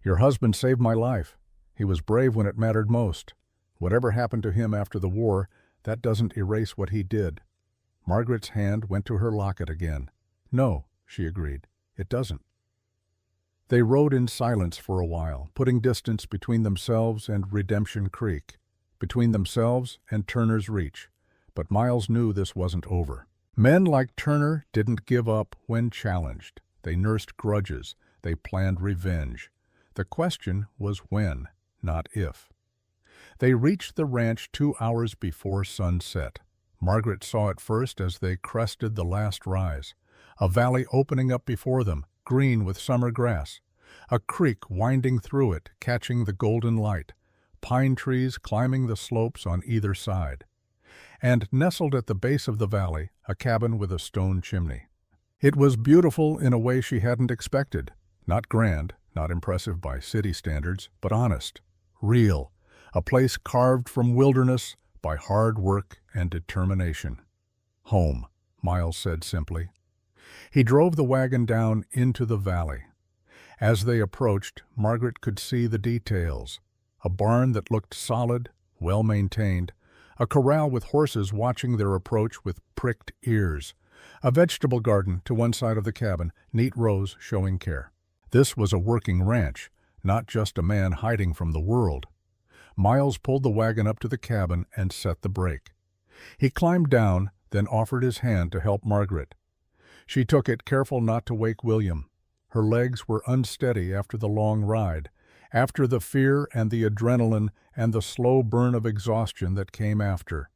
"Your husband saved my life. He was brave when it mattered most. Whatever happened to him after the war, that doesn't erase what he did." Margaret's hand went to her locket again. "No," she agreed, "it doesn't." They rode in silence for a while, putting distance between themselves and Redemption Creek, between themselves and Turner's Reach. But Miles knew this wasn't over. Men like Turner didn't give up when challenged. They nursed grudges. They planned revenge. The question was when, not if. They reached the ranch 2 hours before sunset. Margaret saw it first as they crested the last rise. A valley opening up before them, green with summer grass. A creek winding through it, catching the golden light. Pine trees climbing the slopes on either side. And nestled at the base of the valley, a cabin with a stone chimney. It was beautiful in a way she hadn't expected. Not grand, not impressive by city standards, but honest, real. A place carved from wilderness by hard work and determination. "Home," Miles said simply. He drove the wagon down into the valley. As they approached, Margaret could see the details. A barn that looked solid, well-maintained. A corral with horses watching their approach with pricked ears. A vegetable garden to one side of the cabin, neat rows showing care. This was a working ranch, not just a man hiding from the world. Miles pulled the wagon up to the cabin and set the brake. He climbed down, then offered his hand to help Margaret. She took it, careful not to wake William. Her legs were unsteady after the long ride, after the fear and the adrenaline and the slow burn of exhaustion that came after.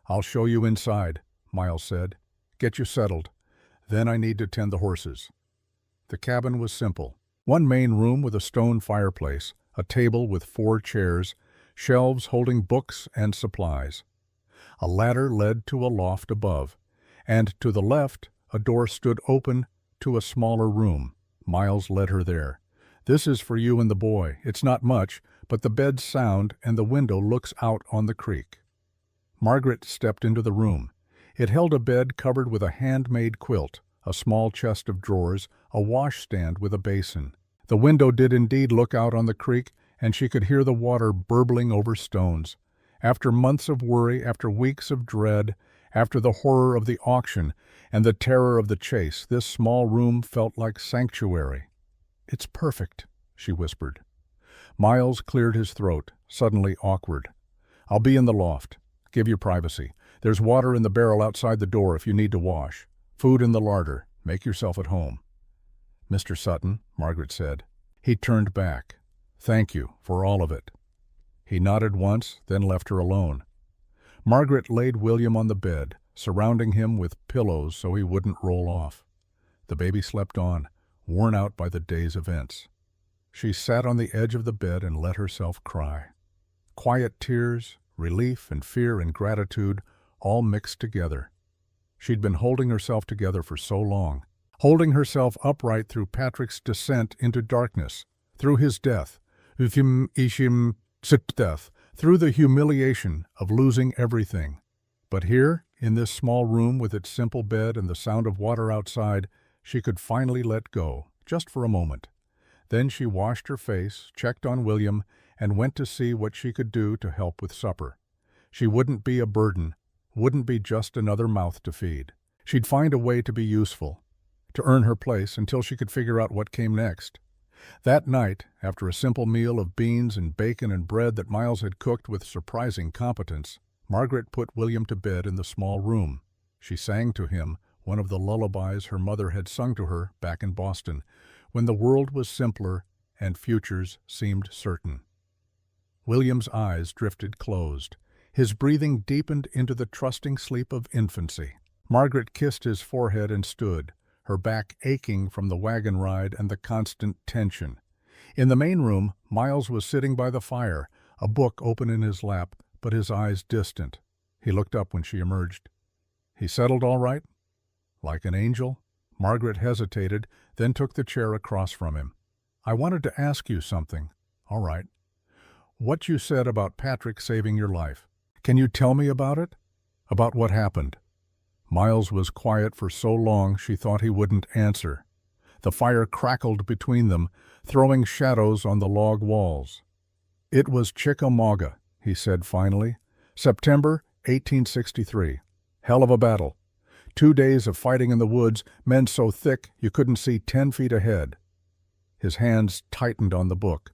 "I'll show you inside," Miles said. "Get you settled. Then I need to tend the horses." The cabin was simple. One main room with a stone fireplace, a table with 4 chairs, shelves holding books and supplies. A ladder led to a loft above, and to the left a door stood open to a smaller room. Miles led her there. "This is for you and the boy. It's not much, but the bed's sound and the window looks out on the creek." Margaret stepped into the room. It held a bed covered with a handmade quilt, a small chest of drawers, a washstand with a basin. The window did indeed look out on the creek, and she could hear the water burbling over stones. After months of worry, after weeks of dread, after the horror of the auction and the terror of the chase, this small room felt like sanctuary. "It's perfect," she whispered. Miles cleared his throat, suddenly awkward. "I'll be in the loft. Give you privacy. There's water in the barrel outside the door if you need to wash. Food in the larder. Make yourself at home." "Mr. Sutton," Margaret said. He turned back. "Thank you for all of it." He nodded once, then left her alone. Margaret laid William on the bed, surrounding him with pillows so he wouldn't roll off. The baby slept on, worn out by the day's events. She sat on the edge of the bed and let herself cry. Quiet tears, relief and fear and gratitude, all mixed together. She'd been holding herself together for so long, holding herself upright through Patrick's descent into darkness, through his death, death, through the humiliation of losing everything. But here, in this small room with its simple bed and the sound of water outside, she could finally let go, just for a moment. Then she washed her face, checked on William, and went to see what she could do to help with supper. She wouldn't be a burden, wouldn't be just another mouth to feed. She'd find a way to be useful, to earn her place until she could figure out what came next. That night, after a simple meal of beans and bacon and bread that Miles had cooked with surprising competence, Margaret put William to bed in the small room. She sang to him one of the lullabies her mother had sung to her back in Boston, when the world was simpler and futures seemed certain. William's eyes drifted closed. His breathing deepened into the trusting sleep of infancy. Margaret kissed his forehead and stood, her back aching from the wagon ride and the constant tension. In the main room, Miles was sitting by the fire, a book open in his lap, but his eyes distant. He looked up when she emerged. "He settled all right?" "Like an angel?" Margaret hesitated, then took the chair across from him. "I wanted to ask you something." "All right." "What you said about Patrick saving your life. Can you tell me about it? About what happened?" Miles was quiet for so long she thought he wouldn't answer. The fire crackled between them, throwing shadows on the log walls. "It was Chickamauga," he said finally. "September 1863. Hell of a battle. 2 days of fighting in the woods, men so thick you couldn't see 10 feet ahead." His hands tightened on the book.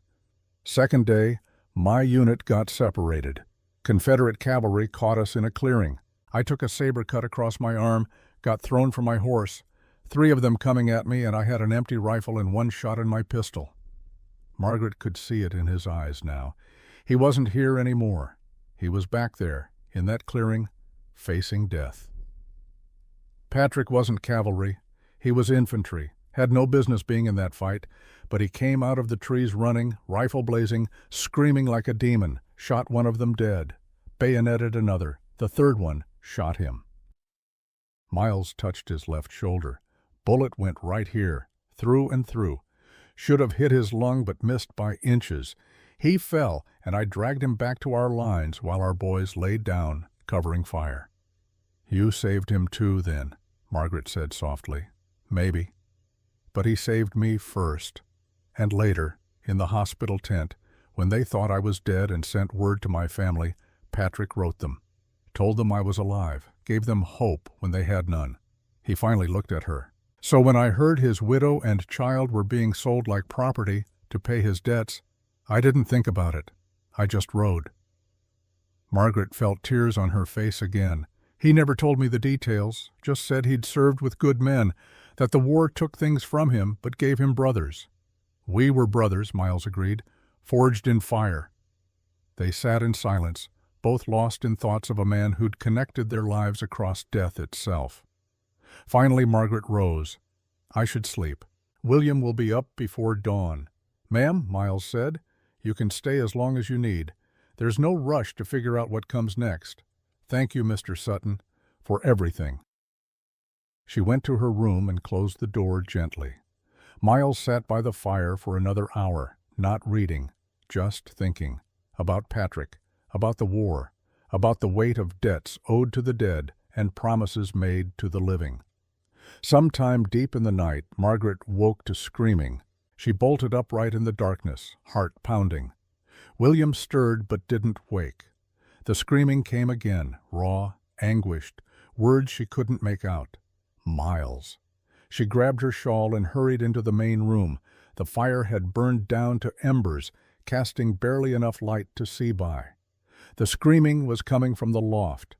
"Second day, my unit got separated. Confederate cavalry caught us in a clearing. I took a saber cut across my arm, got thrown from my horse, 3 of them coming at me, and I had an empty rifle and 1 shot in my pistol." Margaret could see it in his eyes now. He wasn't here anymore. He was back there, in that clearing, facing death. Patrick wasn't cavalry. He was infantry, had no business being in that fight, but he came out of the trees running, rifle blazing, screaming like a demon, shot 1 of them dead, bayoneted another. The 3rd one shot him. Miles touched his left shoulder. Bullet went right here, through and through. Should have hit his lung but missed by inches. He fell, and I dragged him back to our lines while our boys laid down, covering fire. "You saved him too, then," Margaret said softly. "Maybe. But he saved me first. And later, in the hospital tent, when they thought I was dead and sent word to my family, Patrick wrote them. Told them I was alive, gave them hope when they had none." He finally looked at her. "So when I heard his widow and child were being sold like property to pay his debts, I didn't think about it. I just rode." Margaret felt tears on her face again. "He never told me the details, just said he'd served with good men, that the war took things from him but gave him brothers." "We were brothers," Miles agreed, "forged in fire." They sat in silence, both lost in thoughts of a man who'd connected their lives across death itself. Finally Margaret rose. "I should sleep. William will be up before dawn." "Ma'am," Miles said, "you can stay as long as you need. There's no rush to figure out what comes next. Thank you, Mr. Sutton, for everything." She went to her room and closed the door gently. Miles sat by the fire for another hour, not reading, just thinking. About Patrick, about the war, about the weight of debts owed to the dead and promises made to the living. Sometime deep in the night, Margaret woke to screaming. She bolted upright in the darkness, heart pounding. William stirred but didn't wake. The screaming came again, raw, anguished, words she couldn't make out. Miles. She grabbed her shawl and hurried into the main room. The fire had burned down to embers, casting barely enough light to see by. The screaming was coming from the loft.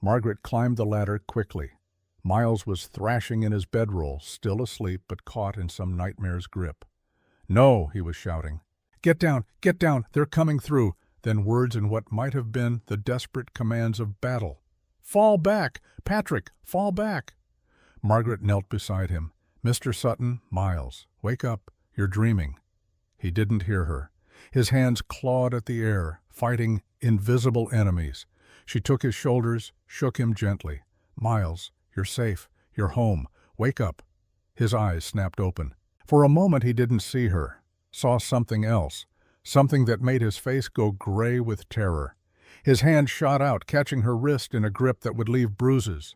Margaret climbed the ladder quickly. Miles was thrashing in his bedroll, still asleep but caught in some nightmare's grip. "No," he was shouting. Get down, they're coming through." Then words in what might have been the desperate commands of battle. "Fall back! Patrick, fall back!" Margaret knelt beside him. "Mr. Sutton, Miles, wake up. You're dreaming." He didn't hear her. His hands clawed at the air, fighting invisible enemies. She took his shoulders, shook him gently. "Miles, you're safe. You're home. Wake up." His eyes snapped open. For a moment he didn't see her, saw something else, something that made his face go gray with terror. His hand shot out, catching her wrist in a grip that would leave bruises.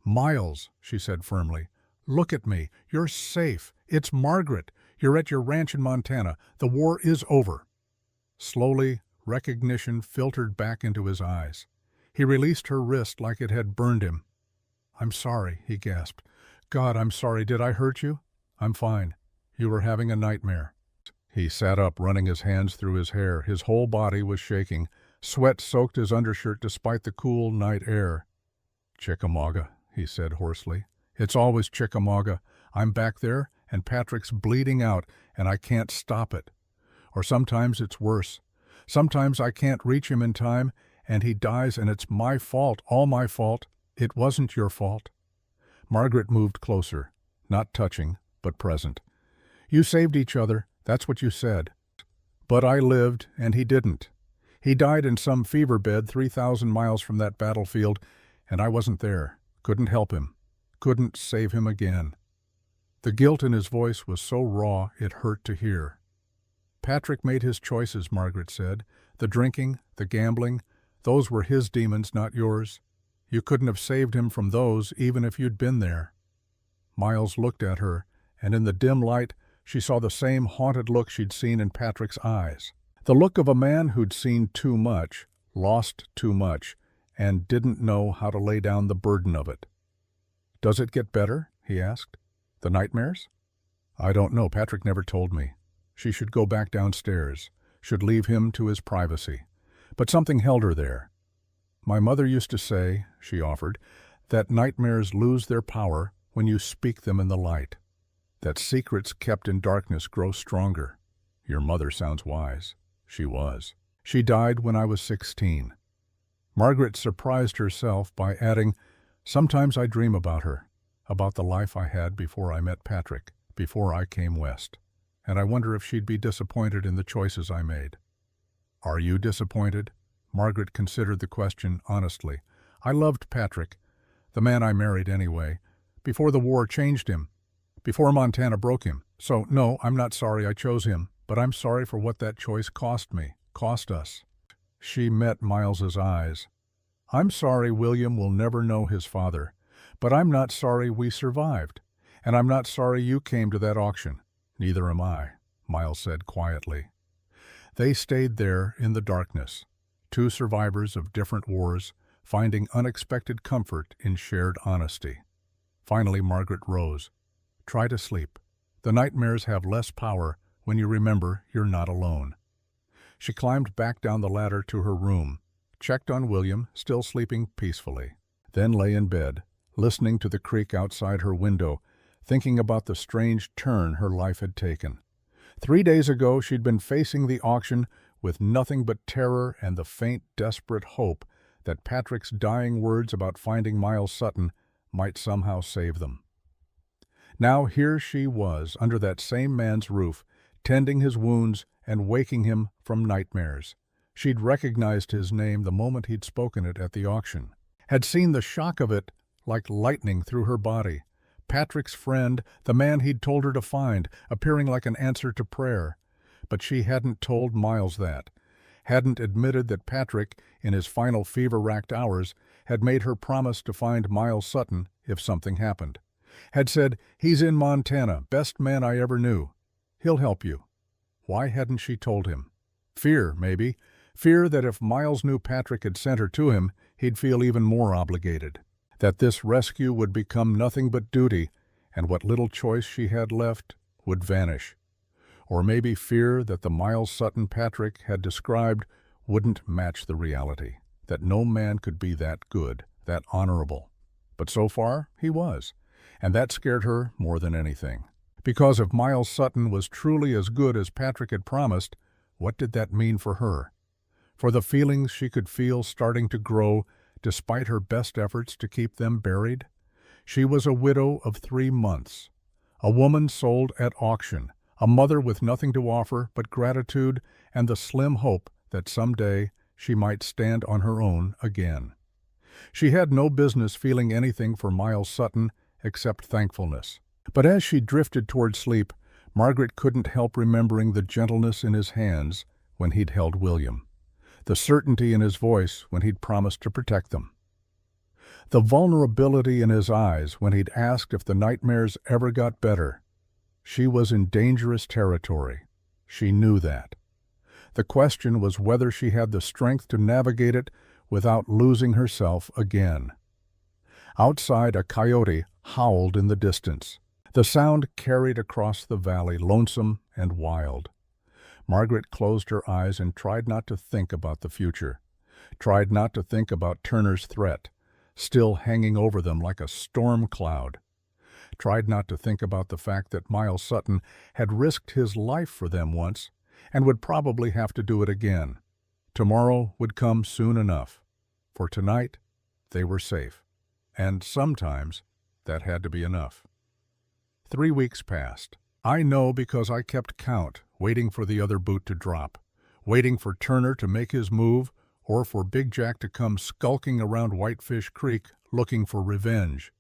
"Miles," she said firmly, "look at me. You're safe. It's Margaret. You're at your ranch in Montana. The war is over." Slowly, recognition filtered back into his eyes. He released her wrist like it had burned him. "I'm sorry," he gasped. "God, I'm sorry. Did I hurt you?" "I'm fine. You were having a nightmare." He sat up, running his hands through his hair. His whole body was shaking. Sweat soaked his undershirt despite the cool night air. "Chickamauga," he said hoarsely. "It's always Chickamauga. I'm back there, and Patrick's bleeding out, and I can't stop it. Or sometimes it's worse. Sometimes I can't reach him in time, and he dies, and it's my fault, all my fault. It wasn't your fault." Margaret moved closer, not touching, but present. "You saved each other, that's what you said. But I lived, and he didn't. He died in some fever bed 3,000 miles from that battlefield, and I wasn't there, couldn't help him, couldn't save him again." The guilt in his voice was so raw it hurt to hear. "Patrick made his choices," Margaret said. "The drinking, the gambling, those were his demons, not yours. You couldn't have saved him from those even if you'd been there." Miles looked at her, and in the dim light she saw the same haunted look she'd seen in Patrick's eyes. The look of a man who'd seen too much, lost too much, and didn't know how to lay down the burden of it. "Does it get better?" he asked. "The nightmares?" "I don't know. Patrick never told me. She should go back downstairs, should leave him to his privacy. But something held her there. My mother used to say," she offered, "that nightmares lose their power when you speak them in the light. That secrets kept in darkness grow stronger." "Your mother sounds wise." She was. "She died when I was 16. Margaret surprised herself by adding, "Sometimes I dream about her, about the life I had before I met Patrick, before I came west. And I wonder if she'd be disappointed in the choices I made." "Are you disappointed?" Margaret considered the question honestly. "I loved Patrick, the man I married anyway, before the war changed him, before Montana broke him. So, no, I'm not sorry I chose him, but I'm sorry for what that choice cost me, cost us." She met Miles's eyes. "I'm sorry William will never know his father, but I'm not sorry we survived, and I'm not sorry you came to that auction." "Neither am I," Miles said quietly. They stayed there in the darkness, two survivors of different wars, finding unexpected comfort in shared honesty. Finally, Margaret rose. "Try to sleep. The nightmares have less power when you remember you're not alone." She climbed back down the ladder to her room, checked on William, still sleeping peacefully, then lay in bed, listening to the creak outside her window, thinking about the strange turn her life had taken. 3 days ago she'd been facing the auction with nothing but terror and the faint, desperate hope that Patrick's dying words about finding Miles Sutton might somehow save them. Now here she was, under that same man's roof, tending his wounds and waking him from nightmares. She'd recognized his name the moment he'd spoken it at the auction, had seen the shock of it like lightning through her body. Patrick's friend, the man he'd told her to find, appearing like an answer to prayer. But she hadn't told Miles that. Hadn't admitted that Patrick, in his final fever-racked hours, had made her promise to find Miles Sutton if something happened. Had said, "He's in Montana, best man I ever knew. He'll help you." Why hadn't she told him? Fear, maybe. Fear that if Miles knew Patrick had sent her to him, he'd feel even more obligated. That this rescue would become nothing but duty, and what little choice she had left would vanish. Or maybe fear that the Miles Sutton Patrick had described wouldn't match the reality, that no man could be that good, that honorable. But so far, he was, and that scared her more than anything. Because if Miles Sutton was truly as good as Patrick had promised, what did that mean for her? For the feelings she could feel starting to grow, despite her best efforts to keep them buried? She was a widow of 3 months, a woman sold at auction, a mother with nothing to offer but gratitude and the slim hope that someday she might stand on her own again. She had no business feeling anything for Miles Sutton except thankfulness. But as she drifted toward sleep, Margaret couldn't help remembering the gentleness in his hands when he'd held William, the certainty in his voice when he'd promised to protect them, the vulnerability in his eyes when he'd asked if the nightmares ever got better. She was in dangerous territory. She knew that. The question was whether she had the strength to navigate it without losing herself again. Outside, a coyote howled in the distance. The sound carried across the valley, lonesome and wild. Margaret closed her eyes and tried not to think about the future, tried not to think about Turner's threat, still hanging over them like a storm cloud, tried not to think about the fact that Miles Sutton had risked his life for them once and would probably have to do it again. Tomorrow would come soon enough. For tonight, they were safe. And sometimes that had to be enough. 3 weeks passed. I know because I kept count, waiting for the other boot to drop, waiting for Turner to make his move, or for Big Jack to come skulking around Whitefish Creek looking for revenge.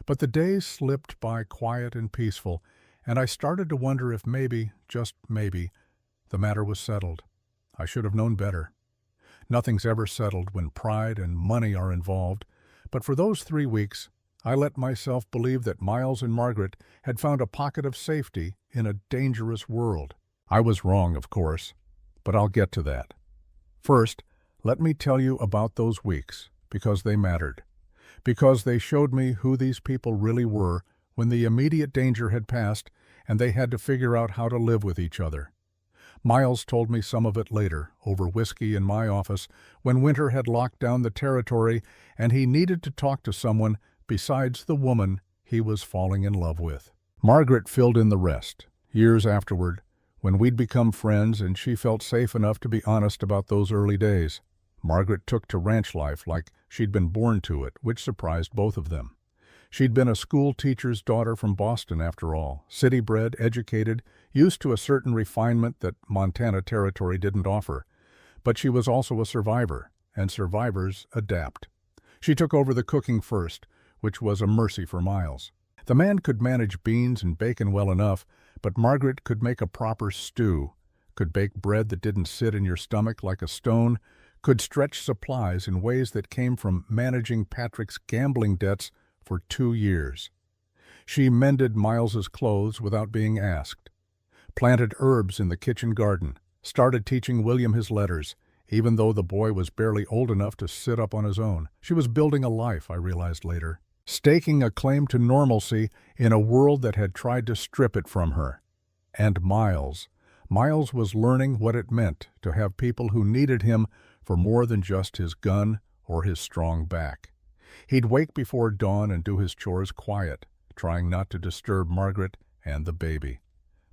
But the days slipped by quiet and peaceful, and I started to wonder if maybe, just maybe, the matter was settled. I should have known better. Nothing's ever settled when pride and money are involved, but for those 3 weeks, I let myself believe that Miles and Margaret had found a pocket of safety in a dangerous world. I was wrong, of course, but I'll get to that. First, let me tell you about those weeks, because they mattered. Because they showed me who these people really were when the immediate danger had passed and they had to figure out how to live with each other. Miles told me some of it later, over whiskey in my office, when winter had locked down the territory and he needed to talk to someone besides the woman he was falling in love with. Margaret filled in the rest, years afterward, when we'd become friends and she felt safe enough to be honest about those early days. Margaret took to ranch life like she'd been born to it, which surprised both of them. She'd been a school teacher's daughter from Boston, after all, city-bred, educated, used to a certain refinement that Montana territory didn't offer. But she was also a survivor, and survivors adapt. She took over the cooking first, which was a mercy for Miles. The man could manage beans and bacon well enough, but Margaret could make a proper stew, could bake bread that didn't sit in your stomach like a stone, could stretch supplies in ways that came from managing Patrick's gambling debts for 2 years. She mended Miles's clothes without being asked, planted herbs in the kitchen garden, started teaching William his letters, even though the boy was barely old enough to sit up on his own. She was building a life, I realized later, staking a claim to normalcy in a world that had tried to strip it from her. And Miles was learning what it meant to have people who needed him for more than just his gun or his strong back. He'd wake before dawn and do his chores quiet, trying not to disturb Margaret and the baby.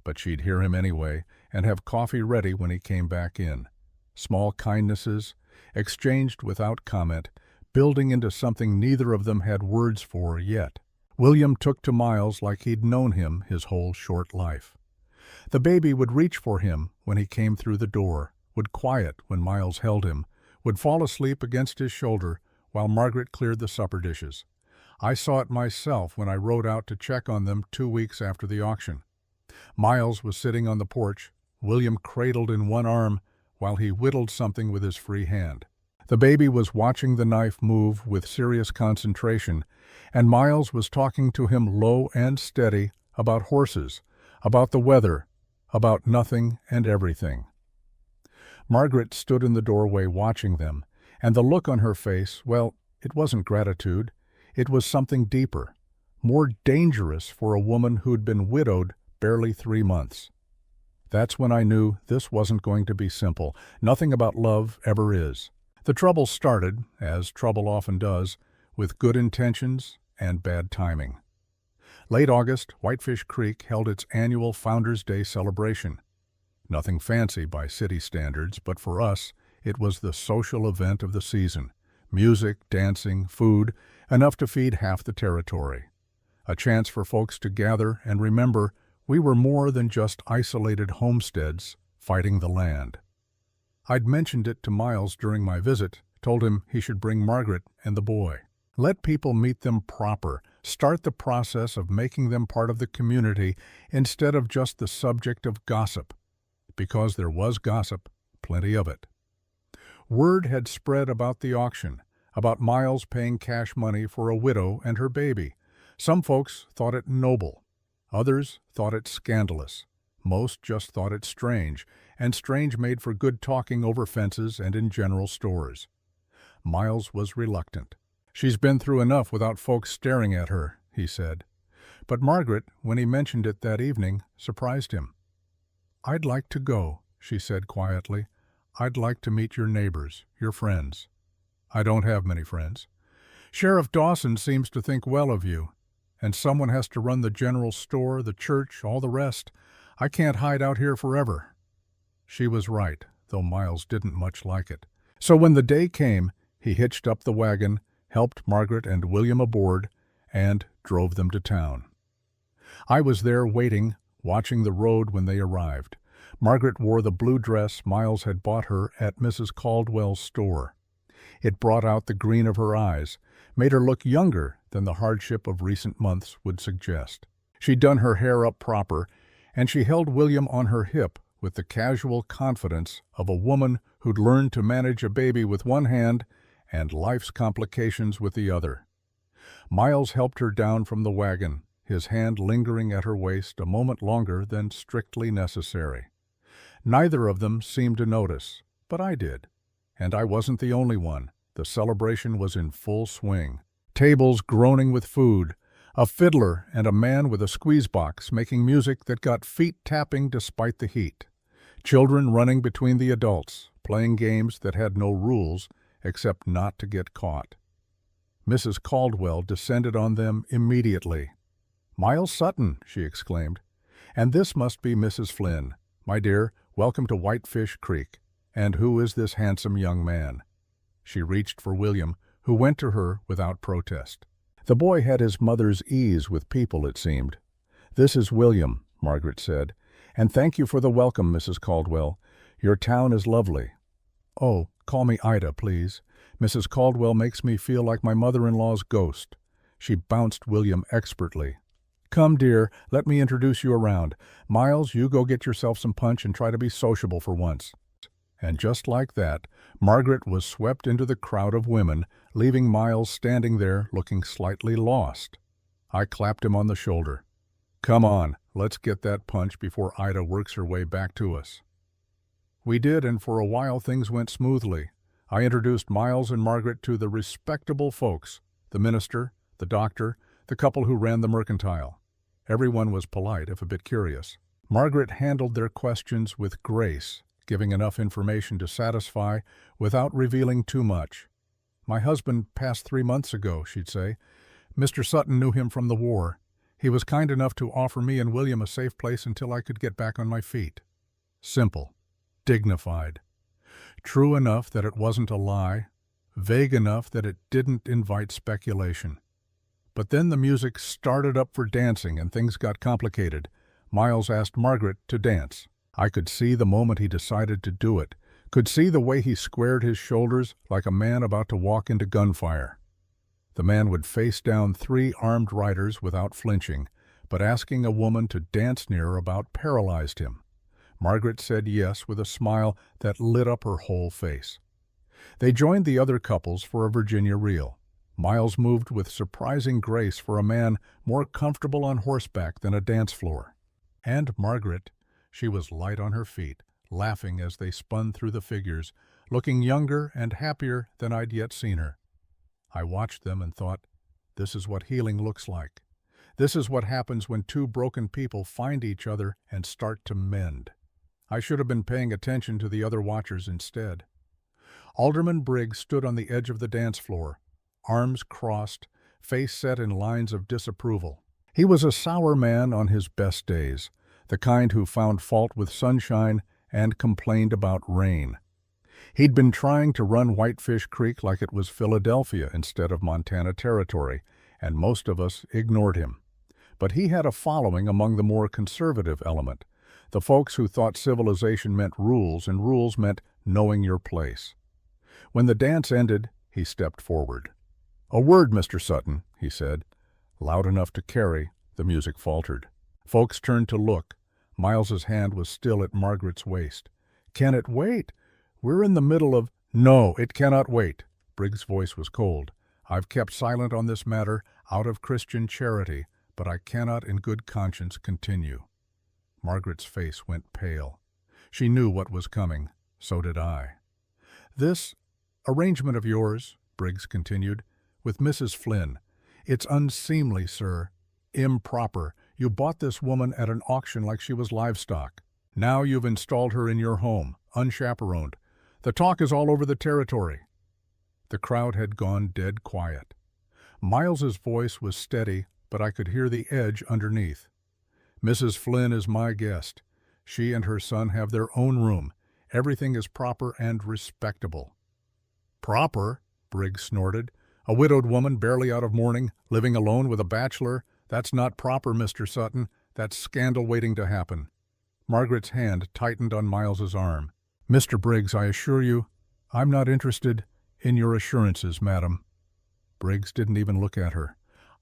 But she'd hear him anyway and have coffee ready when he came back in. Small kindnesses, exchanged without comment, building into something neither of them had words for yet. William took to Miles like he'd known him his whole short life. The baby would reach for him when he came through the door, would quiet when Miles held him, would fall asleep against his shoulder while Margaret cleared the supper dishes. I saw it myself when I rode out to check on them 2 weeks after the auction. Miles was sitting on the porch, William cradled in one arm while he whittled something with his free hand. The baby was watching the knife move with serious concentration, and Miles was talking to him low and steady about horses, about the weather, about nothing and everything. Margaret stood in the doorway watching them, and the look on her face, well, it wasn't gratitude. It was something deeper, more dangerous for a woman who'd been widowed barely 3 months. That's when I knew this wasn't going to be simple. Nothing about love ever is. The trouble started, as trouble often does, with good intentions and bad timing. Late August, Whitefish Creek held its annual Founders' Day celebration. Nothing fancy by city standards, but for us, it was the social event of the season. Music, dancing, food, enough to feed half the territory. A chance for folks to gather and remember we were more than just isolated homesteads fighting the land. I'd mentioned it to Miles during my visit, told him he should bring Margaret and the boy. Let people meet them proper, start the process of making them part of the community instead of just the subject of gossip. Because there was gossip, plenty of it. Word had spread about the auction, about Miles paying cash money for a widow and her baby. Some folks thought it noble. Others thought it scandalous. Most just thought it strange, and strange made for good talking over fences and in general stores. Miles was reluctant. "She's been through enough without folks staring at her," he said. But Margaret, when he mentioned it that evening, surprised him. "I'd like to go," she said quietly. "I'd like to meet your neighbors, your friends." "I don't have many friends." "Sheriff Dawson seems to think well of you. And someone has to run the general store, the church, all the rest. I can't hide out here forever." She was right, though Miles didn't much like it. So when the day came, he hitched up the wagon, helped Margaret and William aboard, and drove them to town. I was there waiting, watching the road when they arrived. Margaret wore the blue dress Miles had bought her at Mrs. Caldwell's store. It brought out the green of her eyes, made her look younger than the hardship of recent months would suggest. She'd done her hair up proper, and she held William on her hip with the casual confidence of a woman who'd learned to manage a baby with one hand and life's complications with the other. Miles helped her down from the wagon, his hand lingering at her waist a moment longer than strictly necessary. Neither of them seemed to notice, but I did. And I wasn't the only one. The celebration was in full swing. Tables groaning with food, a fiddler and a man with a squeeze box making music that got feet tapping despite the heat. Children running between the adults, playing games that had no rules except not to get caught. Mrs. Caldwell descended on them immediately. "Miles Sutton," she exclaimed. "And this must be Mrs. Flynn. My dear, welcome to Whitefish Creek. And who is this handsome young man?" She reached for William, who went to her without protest. The boy had his mother's ease with people, it seemed. "This is William," Margaret said. "And thank you for the welcome, Mrs. Caldwell. Your town is lovely." "Oh, call me Ida, please. Mrs. Caldwell makes me feel like my mother-in-law's ghost." She bounced William expertly. "Come, dear, let me introduce you around. Miles, you go get yourself some punch and try to be sociable for once." And just like that, Margaret was swept into the crowd of women, leaving Miles standing there looking slightly lost. I clapped him on the shoulder. "Come on, let's get that punch before Ida works her way back to us." We did, and for a while things went smoothly. I introduced Miles and Margaret to the respectable folks, the minister, the doctor, the couple who ran the mercantile. Everyone was polite, if a bit curious. Margaret handled their questions with grace, giving enough information to satisfy without revealing too much. "My husband passed 3 months ago," she'd say. "Mr. Sutton knew him from the war. He was kind enough to offer me and William a safe place until I could get back on my feet." Simple, dignified, true enough that it wasn't a lie, vague enough that it didn't invite speculation. But then the music started up for dancing and things got complicated. Miles asked Margaret to dance. I could see the moment he decided to do it, could see the way he squared his shoulders like a man about to walk into gunfire. The man would face down 3 armed riders without flinching, but asking a woman to dance near about paralyzed him. Margaret said yes with a smile that lit up her whole face. They joined the other couples for a Virginia reel. Miles moved with surprising grace for a man more comfortable on horseback than a dance floor. And Margaret, she was light on her feet, laughing as they spun through the figures, looking younger and happier than I'd yet seen her. I watched them and thought, this is what healing looks like. This is what happens when 2 broken people find each other and start to mend. I should have been paying attention to the other watchers instead. Alderman Briggs stood on the edge of the dance floor, arms crossed, face set in lines of disapproval. He was a sour man on his best days, the kind who found fault with sunshine and complained about rain. He'd been trying to run Whitefish Creek like it was Philadelphia instead of Montana Territory, and most of us ignored him. But he had a following among the more conservative element, the folks who thought civilization meant rules and rules meant knowing your place. When the dance ended, he stepped forward. "A word, Mr. Sutton," he said. Loud enough to carry, the music faltered. Folks turned to look. Miles's hand was still at Margaret's waist. "Can it wait? We're in the middle of—" "No, it cannot wait." Briggs' voice was cold. "I've kept silent on this matter out of Christian charity, but I cannot in good conscience continue." Margaret's face went pale. She knew what was coming. So did I. "This arrangement of yours," Briggs continued, "with Mrs. Flynn, it's unseemly, sir. Improper. You bought this woman at an auction like she was livestock. Now you've installed her in your home, unchaperoned. The talk is all over the territory." The crowd had gone dead quiet. Miles's voice was steady, but I could hear the edge underneath. "Mrs. Flynn is my guest. She and her son have their own room. Everything is proper and respectable." "Proper?" Briggs snorted. "A widowed woman barely out of mourning, living alone with a bachelor. That's not proper, Mr. Sutton. That's scandal waiting to happen." Margaret's hand tightened on Miles's arm. "Mr. Briggs, I assure you, I'm not interested in your assurances, madam." Briggs didn't even look at her.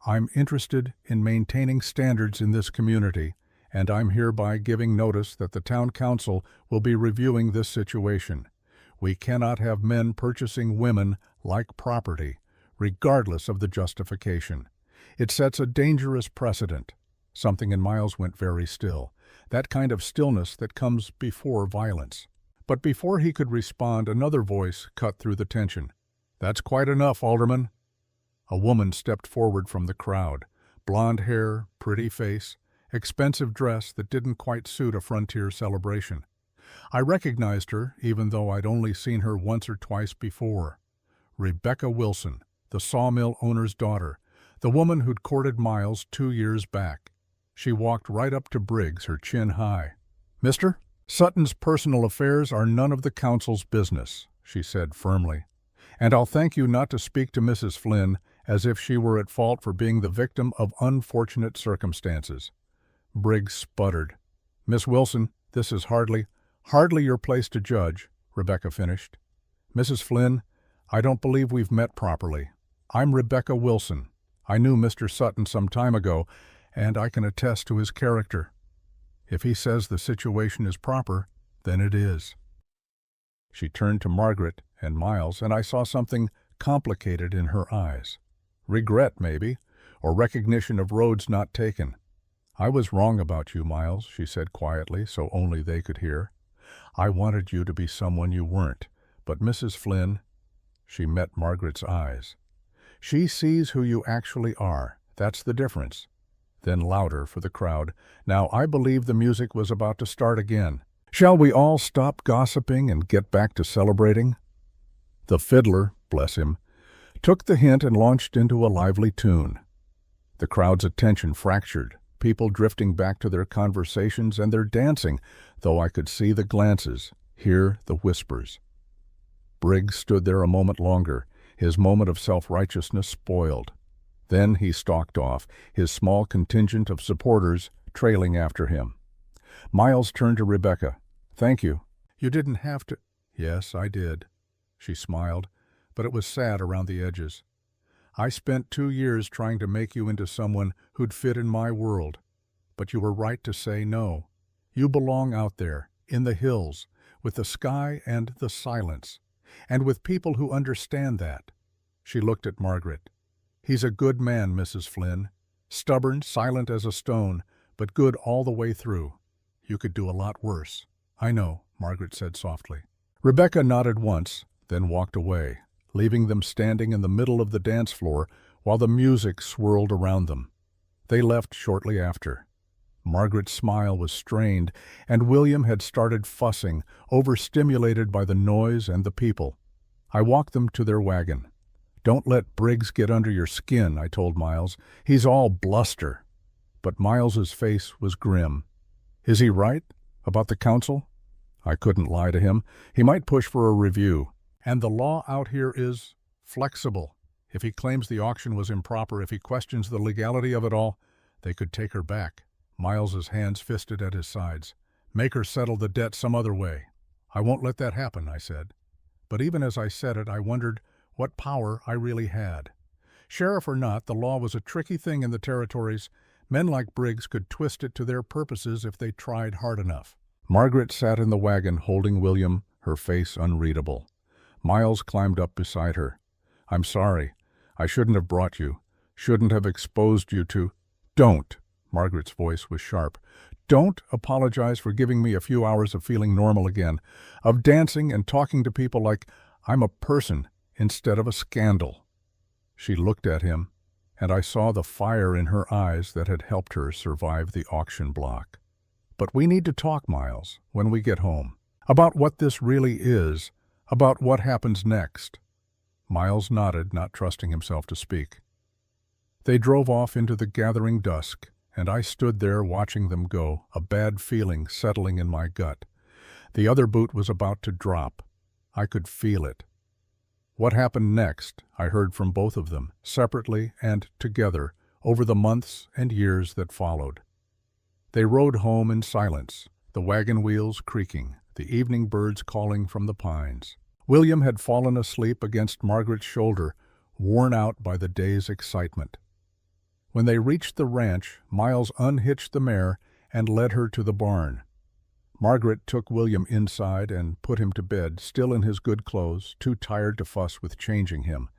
"I'm interested in maintaining standards in this community, and I'm hereby giving notice that the town council will be reviewing this situation. We cannot have men purchasing women like property, regardless of the justification. It sets a dangerous precedent." Something in Miles went very still, that kind of stillness that comes before violence. But before he could respond, another voice cut through the tension. "That's quite enough, Alderman." A woman stepped forward from the crowd. Blonde hair, pretty face, expensive dress that didn't quite suit a frontier celebration. I recognized her, even though I'd only seen her once or twice before. Rebecca Wilson, the sawmill owner's daughter, the woman who'd courted Miles 2 years back. She walked right up to Briggs, her chin high. "Mr. Sutton's personal affairs are none of the council's business," she said firmly. "And I'll thank you not to speak to Mrs. Flynn as if she were at fault for being the victim of unfortunate circumstances." Briggs sputtered. "Miss Wilson, this is hardly your place to judge," Rebecca finished. "Mrs. Flynn, I don't believe we've met properly. I'm Rebecca Wilson. I knew Mr. Sutton some time ago, and I can attest to his character. If he says the situation is proper, then it is." She turned to Margaret and Miles, and I saw something complicated in her eyes. Regret, maybe, or recognition of roads not taken. "I was wrong about you, Miles," she said quietly, so only they could hear. "I wanted you to be someone you weren't, but Mrs. Flynn—" She met Margaret's eyes. "She sees who you actually are. That's the difference." Then louder for the crowd. Now I believe the music was about to start again. "Shall we all stop gossiping and get back to celebrating?" The fiddler, bless him, took the hint and launched into a lively tune. The crowd's attention fractured, people drifting back to their conversations and their dancing, though I could see the glances, hear the whispers. Briggs stood there a moment longer, his moment of self-righteousness spoiled. Then he stalked off, his small contingent of supporters trailing after him. Miles turned to Rebecca. "Thank you. You didn't have to—" "Yes, I did." She smiled, but it was sad around the edges. I spent 2 years trying to make you into someone who'd fit in my world. But you were right to say no. You belong out there, in the hills, with the sky and the silence, and with people who understand that." She looked at Margaret. "He's a good man, Mrs. Flynn. Stubborn, silent as a stone, but good all the way through. You could do a lot worse." "I know," Margaret said softly. Rebecca nodded once, then walked away, leaving them standing in the middle of the dance floor while the music swirled around them. They left shortly after. Margaret's smile was strained, and William had started fussing, overstimulated by the noise and the people. I walked them to their wagon. "Don't let Briggs get under your skin," I told Miles. "He's all bluster." But Miles's face was grim. "Is he right? About the council?" I couldn't lie to him. He might push for a review. "And the law out here is flexible. If he claims the auction was improper, if he questions the legality of it all, they could take her back." Miles's hands fisted at his sides. "Make her settle the debt some other way." "I won't let that happen," I said. But even as I said it, I wondered what power I really had. Sheriff or not, the law was a tricky thing in the territories. Men like Briggs could twist it to their purposes if they tried hard enough. Margaret sat in the wagon holding William, her face unreadable. Miles climbed up beside her. "I'm sorry. I shouldn't have brought you. Shouldn't have exposed you to—" "Don't!" Margaret's voice was sharp. "Don't apologize for giving me a few hours of feeling normal again, of dancing and talking to people like I'm a person instead of a scandal." She looked at him, and I saw the fire in her eyes that had helped her survive the auction block. "But we need to talk, Miles, when we get home. About what this really is, about what happens next." Miles nodded, not trusting himself to speak. They drove off into the gathering dusk, and I stood there watching them go, a bad feeling settling in my gut. The other boot was about to drop. I could feel it. What happened next, I heard from both of them, separately and together, over the months and years that followed. They rode home in silence, the wagon wheels creaking, the evening birds calling from the pines. William had fallen asleep against Margaret's shoulder, worn out by the day's excitement. When they reached the ranch, Miles unhitched the mare and led her to the barn. Margaret took William inside and put him to bed, still in his good clothes, too tired to fuss with changing him.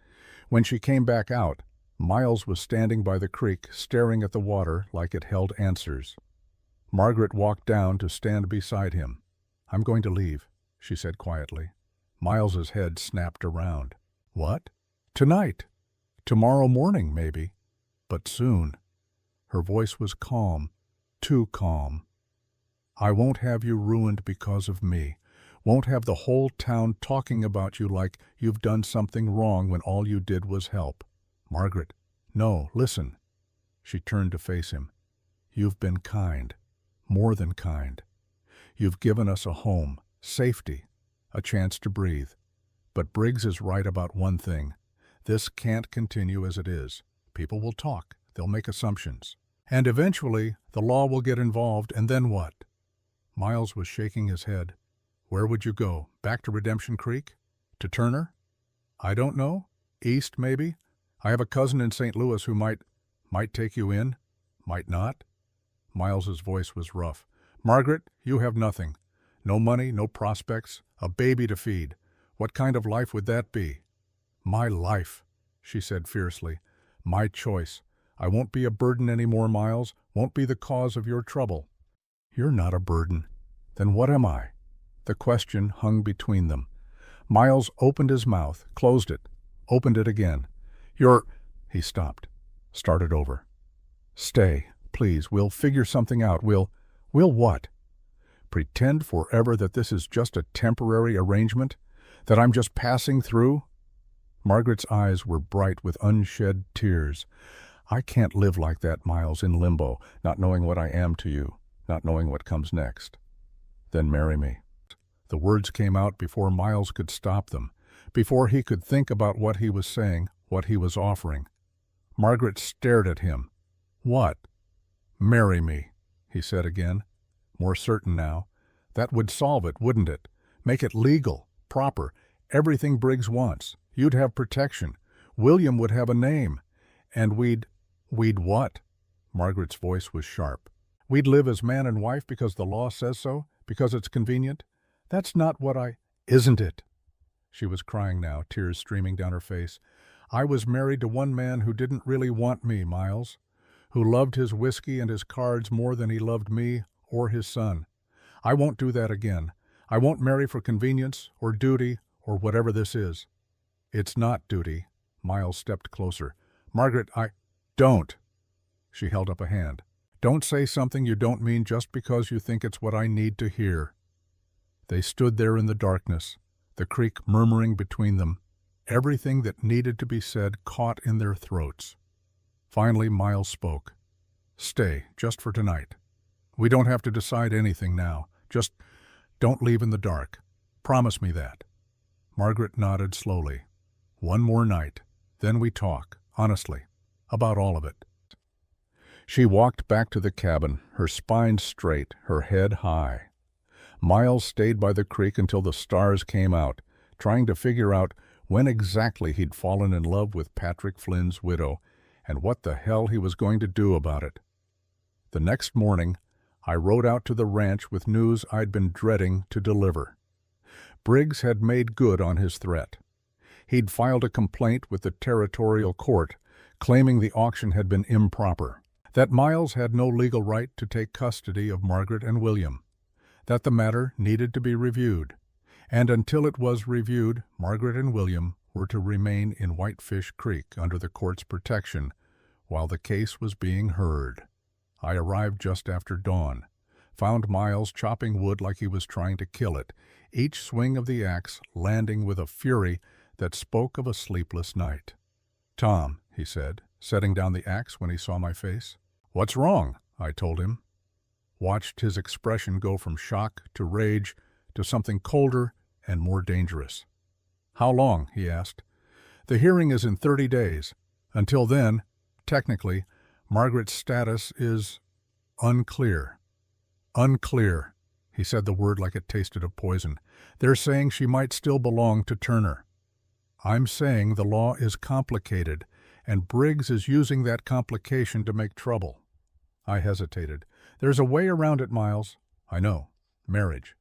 When she came back out, Miles was standing by the creek, staring at the water like it held answers. Margaret walked down to stand beside him. "I'm going to leave," she said quietly. Miles's head snapped around. "What?" "Tonight. Tomorrow morning, maybe. But soon." Her voice was calm, too calm. "I won't have you ruined because of me. Won't have the whole town talking about you like you've done something wrong when all you did was help. Margaret, no, listen." She turned to face him. "You've been kind, more than kind. You've given us a home, safety, a chance to breathe. But Briggs is right about one thing. This can't continue as it is. People will talk. They'll make assumptions. And eventually, the law will get involved, and then what?" Miles was shaking his head. "Where would you go? Back to Redemption Creek? To Turner?" "I don't know. East, maybe. I have a cousin in St. Louis who might take you in. Might not." Miles's voice was rough. "Margaret, you have nothing. No money, no prospects, a baby to feed. What kind of life would that be?" "My life," she said fiercely. "My choice. I won't be a burden anymore, Miles. Won't be the cause of your trouble." "You're not a burden. Then what am I?" The question hung between them. Miles opened his mouth, closed it, opened it again. "You're—" He stopped, started over. "Stay, please. We'll figure something out. We'll what? Pretend forever that this is just a temporary arrangement? That I'm just passing through?" Margaret's eyes were bright with unshed tears. "I can't live like that, Miles, in limbo, not knowing what I am to you, not knowing what comes next." "Then marry me." The words came out before Miles could stop them, before he could think about what he was saying, what he was offering. Margaret stared at him. "What?" "Marry me," he said again, more certain now. "That would solve it, wouldn't it? Make it legal, proper, everything Briggs wants. You'd have protection. William would have a name. And we'd what? Margaret's voice was sharp. We'd live as man and wife because the law says so, because it's convenient? That's not what Isn't it? She was crying now, tears streaming down her face. I was married to one man who didn't really want me, Miles, who loved his whiskey and his cards more than he loved me or his son. I won't do that again. I won't marry for convenience or duty or whatever this is. It's not duty. Miles stepped closer. Margaret, Don't. She held up a hand. Don't say something you don't mean just because you think it's what I need to hear. They stood there in the darkness, the creek murmuring between them, everything that needed to be said caught in their throats. Finally, Miles spoke. Stay, just for tonight. We don't have to decide anything now. Just don't leave in the dark. Promise me that. Margaret nodded slowly. One more night. Then we talk, honestly, about all of it. She walked back to the cabin, her spine straight, her head high. Miles stayed by the creek until the stars came out, trying to figure out when exactly he'd fallen in love with Patrick Flynn's widow and what the hell he was going to do about it. The next morning, I rode out to the ranch with news I'd been dreading to deliver. Briggs had made good on his threat. He'd filed a complaint with the territorial court, claiming the auction had been improper, that Miles had no legal right to take custody of Margaret and William, that the matter needed to be reviewed, and until it was reviewed, Margaret and William were to remain in Whitefish Creek under the court's protection while the case was being heard. I arrived just after dawn, found Miles chopping wood like he was trying to kill it, each swing of the axe landing with a fury that spoke of a sleepless night. Tom, he said, setting down the axe when he saw my face. What's wrong? I told him. Watched his expression go from shock to rage to something colder and more dangerous. How long? He asked. The hearing is in 30 days. Until then, technically, Margaret's status is unclear. Unclear. He said the word like it tasted of poison. They're saying she might still belong to Turner. I'm saying the law is complicated, and Briggs is using that complication to make trouble. I hesitated. There's a way around it, Miles. I know. Marriage.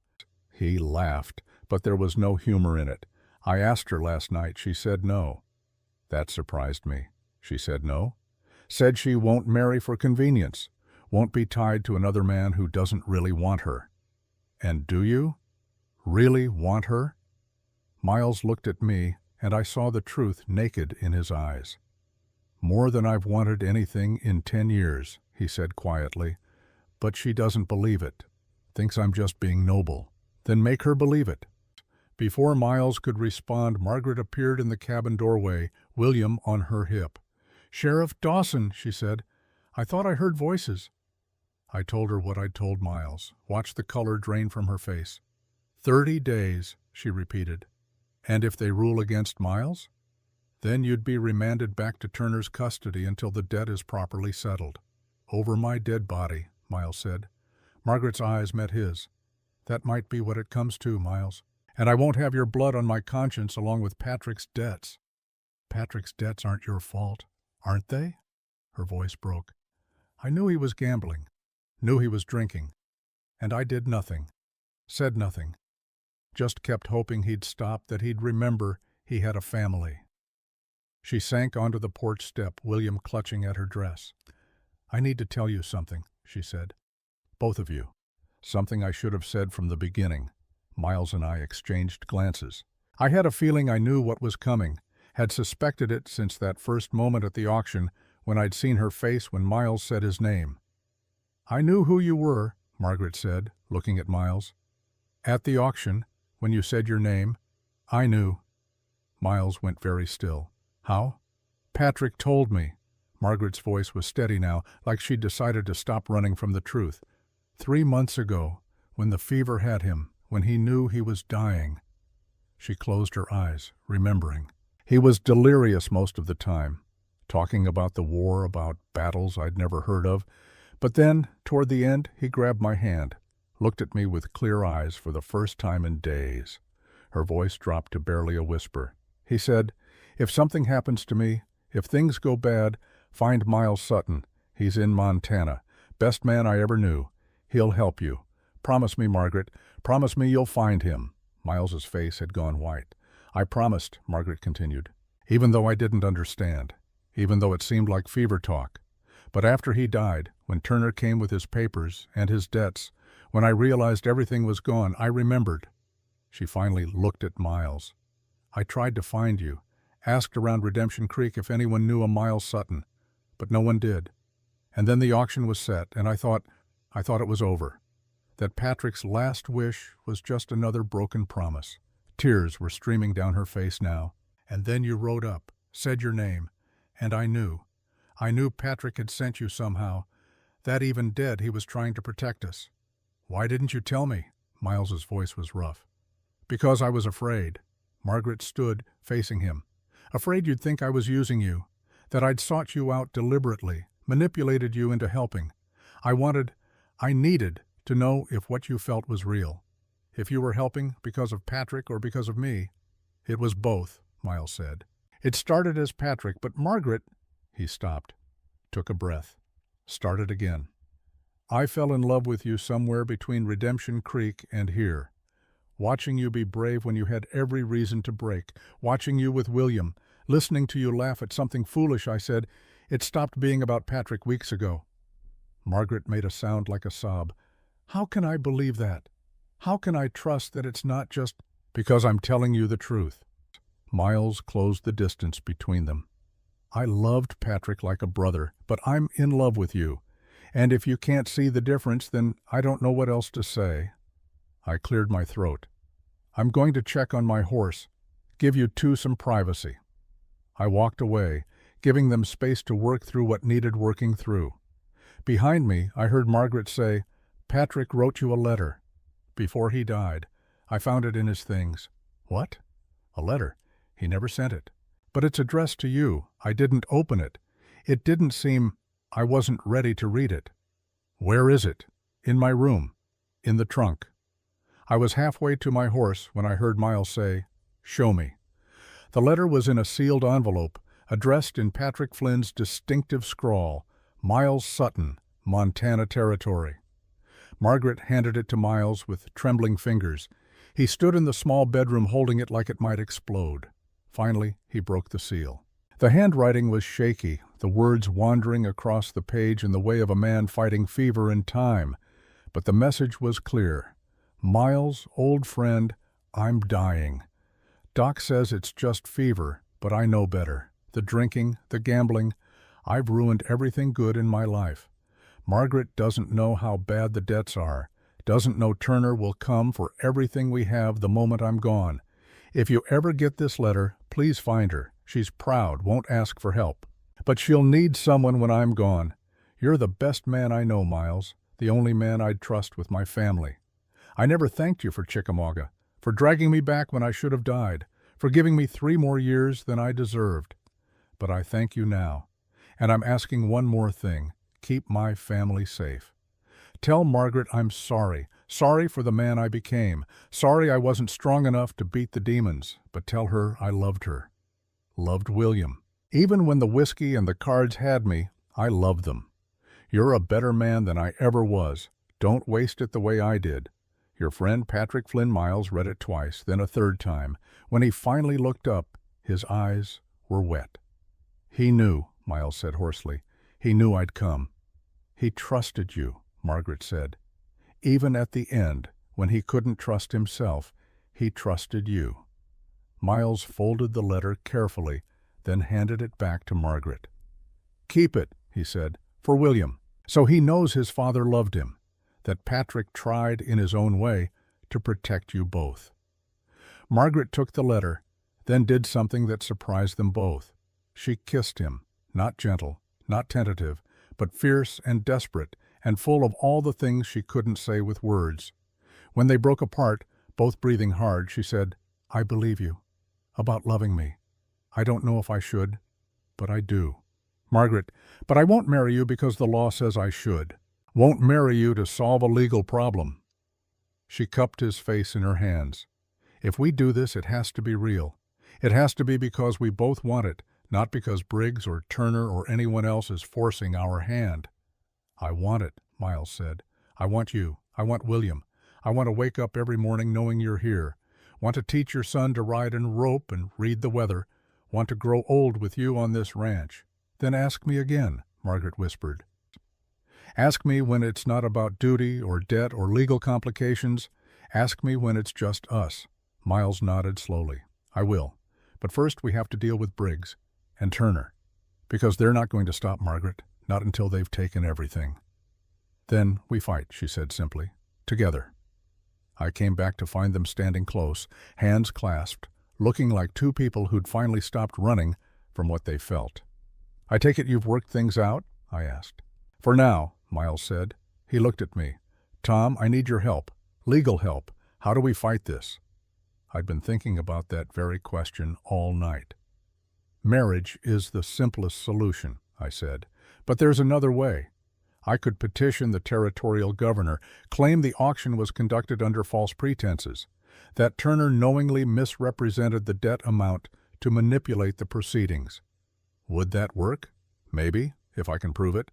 He laughed, but there was no humor in it. I asked her last night. She said no. That surprised me. She said no? Said she won't marry for convenience, won't be tied to another man who doesn't really want her. And do you? Really want her? Miles looked at me, and I saw the truth naked in his eyes. More than I've wanted anything in 10 years, he said quietly. But she doesn't believe it. Thinks I'm just being noble. Then make her believe it. Before Miles could respond, Margaret appeared in the cabin doorway, William on her hip. Sheriff Dawson, she said. I thought I heard voices. I told her what I'd told Miles. Watched the color drain from her face. 30 days, she repeated. And if they rule against Miles? Then you'd be remanded back to Turner's custody until the debt is properly settled. Over my dead body, Miles said. Margaret's eyes met his. That might be what it comes to, Miles. And I won't have your blood on my conscience along with Patrick's debts. Patrick's debts aren't your fault, aren't they? Her voice broke. I knew he was gambling, knew he was drinking, and I did nothing, said nothing. Just kept hoping he'd stop, that he'd remember he had a family. She sank onto the porch step, William clutching at her dress. I need to tell you something, she said. Both of you. Something I should have said from the beginning. Miles and I exchanged glances. I had a feeling I knew what was coming, had suspected it since that first moment at the auction when I'd seen her face when Miles said his name. I knew who you were, Margaret said, looking at Miles. At the auction, when you said your name, I knew. Miles went very still. How? Patrick told me. Margaret's voice was steady now, like she'd decided to stop running from the truth. 3 months ago, when the fever had him, when he knew he was dying. She closed her eyes, remembering. He was delirious most of the time, talking about the war, about battles I'd never heard of. But then, toward the end, he grabbed my hand, looked at me with clear eyes for the first time in days. Her voice dropped to barely a whisper. He said, If something happens to me, if things go bad, find Miles Sutton. He's in Montana. Best man I ever knew. He'll help you. Promise me, Margaret. Promise me you'll find him." Miles's face had gone white. "I promised," Margaret continued, "even though I didn't understand, even though it seemed like fever talk. But after he died, when Turner came with his papers and his debts, when I realized everything was gone, I remembered." She finally looked at Miles. "I tried to find you, asked around Redemption Creek if anyone knew a Miles Sutton, but no one did. And then the auction was set, and I thought it was over. That Patrick's last wish was just another broken promise." Tears were streaming down her face now. "And then you rode up, said your name, and I knew. I knew Patrick had sent you somehow, that even dead he was trying to protect us. Why didn't you tell me?" Miles's voice was rough. "Because I was afraid." Margaret stood, facing him. "Afraid you'd think I was using you, that I'd sought you out deliberately, manipulated you into helping. I needed to know if what you felt was real. If you were helping because of Patrick or because of me." "It was both," Miles said. "It started as Patrick, but Margaret—" He stopped, took a breath, started again. "I fell in love with you somewhere between Redemption Creek and here. Watching you be brave when you had every reason to break, watching you with William, listening to you laugh at something foolish I said. It stopped being about Patrick weeks ago." Margaret made a sound like a sob. "How can I believe that? How can I trust that it's not just—" "Because I'm telling you the truth." Miles closed the distance between them. "I loved Patrick like a brother, but I'm in love with you. And if you can't see the difference, then I don't know what else to say." I cleared my throat. "I'm going to check on my horse, give you two some privacy." I walked away, giving them space to work through what needed working through. Behind me, I heard Margaret say, "Patrick wrote you a letter. Before he died. I found it in his things." "What?" "A letter. He never sent it. But it's addressed to you. I didn't open it. It didn't seem— I wasn't ready to read it." "Where is it?" "In my room. In the trunk." I was halfway to my horse when I heard Miles say, "Show me." The letter was in a sealed envelope, addressed in Patrick Flynn's distinctive scrawl, "Miles Sutton, Montana Territory." Margaret handed it to Miles with trembling fingers. He stood in the small bedroom holding it like it might explode. Finally, he broke the seal. The handwriting was shaky, the words wandering across the page in the way of a man fighting fever and time. But the message was clear. "Miles, old friend, I'm dying. Doc says it's just fever, but I know better. The drinking, the gambling, I've ruined everything good in my life. Margaret doesn't know how bad the debts are, doesn't know Turner will come for everything we have the moment I'm gone. If you ever get this letter, please find her. She's proud, won't ask for help. But she'll need someone when I'm gone. You're the best man I know, Miles, the only man I'd trust with my family. I never thanked you for Chickamauga, for dragging me back when I should have died, for giving me 3 more years than I deserved. But I thank you now, and I'm asking one more thing. Keep my family safe. Tell Margaret I'm sorry for the man I became, sorry I wasn't strong enough to beat the demons, but tell her I loved her. Loved William. Even when the whiskey and the cards had me, I loved them. You're a better man than I ever was. Don't waste it the way I did." Your friend Patrick Flynn Miles read it twice, then a third time. When he finally looked up, his eyes were wet. "He knew," Miles said hoarsely. "He knew I'd come." "He trusted you," Margaret said. "Even at the end, when he couldn't trust himself, he trusted you." Miles folded the letter carefully, then handed it back to Margaret. "Keep it," he said, "for William, so he knows his father loved him, that Patrick tried in his own way to protect you both." Margaret took the letter, then did something that surprised them both. She kissed him, not gentle, not tentative, but fierce and desperate and full of all the things she couldn't say with words. When they broke apart, both breathing hard, she said, "I believe you. About loving me. I don't know if I should, but I do. Margaret, but I won't marry you because the law says I should. Won't marry you to solve a legal problem." She cupped his face in her hands. "If we do this, it has to be real. It has to be because we both want it, not because Briggs or Turner or anyone else is forcing our hand." "I want it," Miles said. "I want you. I want William. I want to wake up every morning knowing you're here. Want to teach your son to ride and rope and read the weather. Want to grow old with you on this ranch." "Then ask me again," Margaret whispered. "Ask me when it's not about duty or debt or legal complications. Ask me when it's just us." Miles nodded slowly. "I will. But first we have to deal with Briggs and Turner. Because they're not going to stop, Margaret. Not until they've taken everything." "Then we fight," she said simply. "Together." I came back to find them standing close, hands clasped, looking like two people who'd finally stopped running from what they felt. "I take it you've worked things out?" I asked. "For now," Miles said. He looked at me. "Tom, I need your help. Legal help. How do we fight this?" I'd been thinking about that very question all night. "Marriage is the simplest solution," I said. "But there's another way. I could petition the territorial governor, claim the auction was conducted under false pretenses, that Turner knowingly misrepresented the debt amount to manipulate the proceedings. Would that work? Maybe, if I can prove it."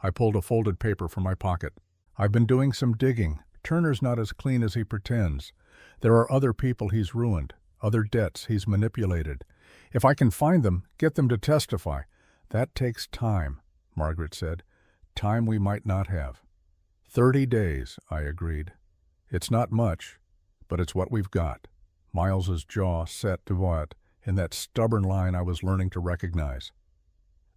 I pulled a folded paper from my pocket. "I've been doing some digging. Turner's not as clean as he pretends. There are other people he's ruined, other debts he's manipulated. If I can find them, get them to testify." "That takes time," Margaret said. "Time we might not have." 30 days, I agreed. "It's not much, but it's what we've got." Miles's jaw set devout in that stubborn line I was learning to recognize.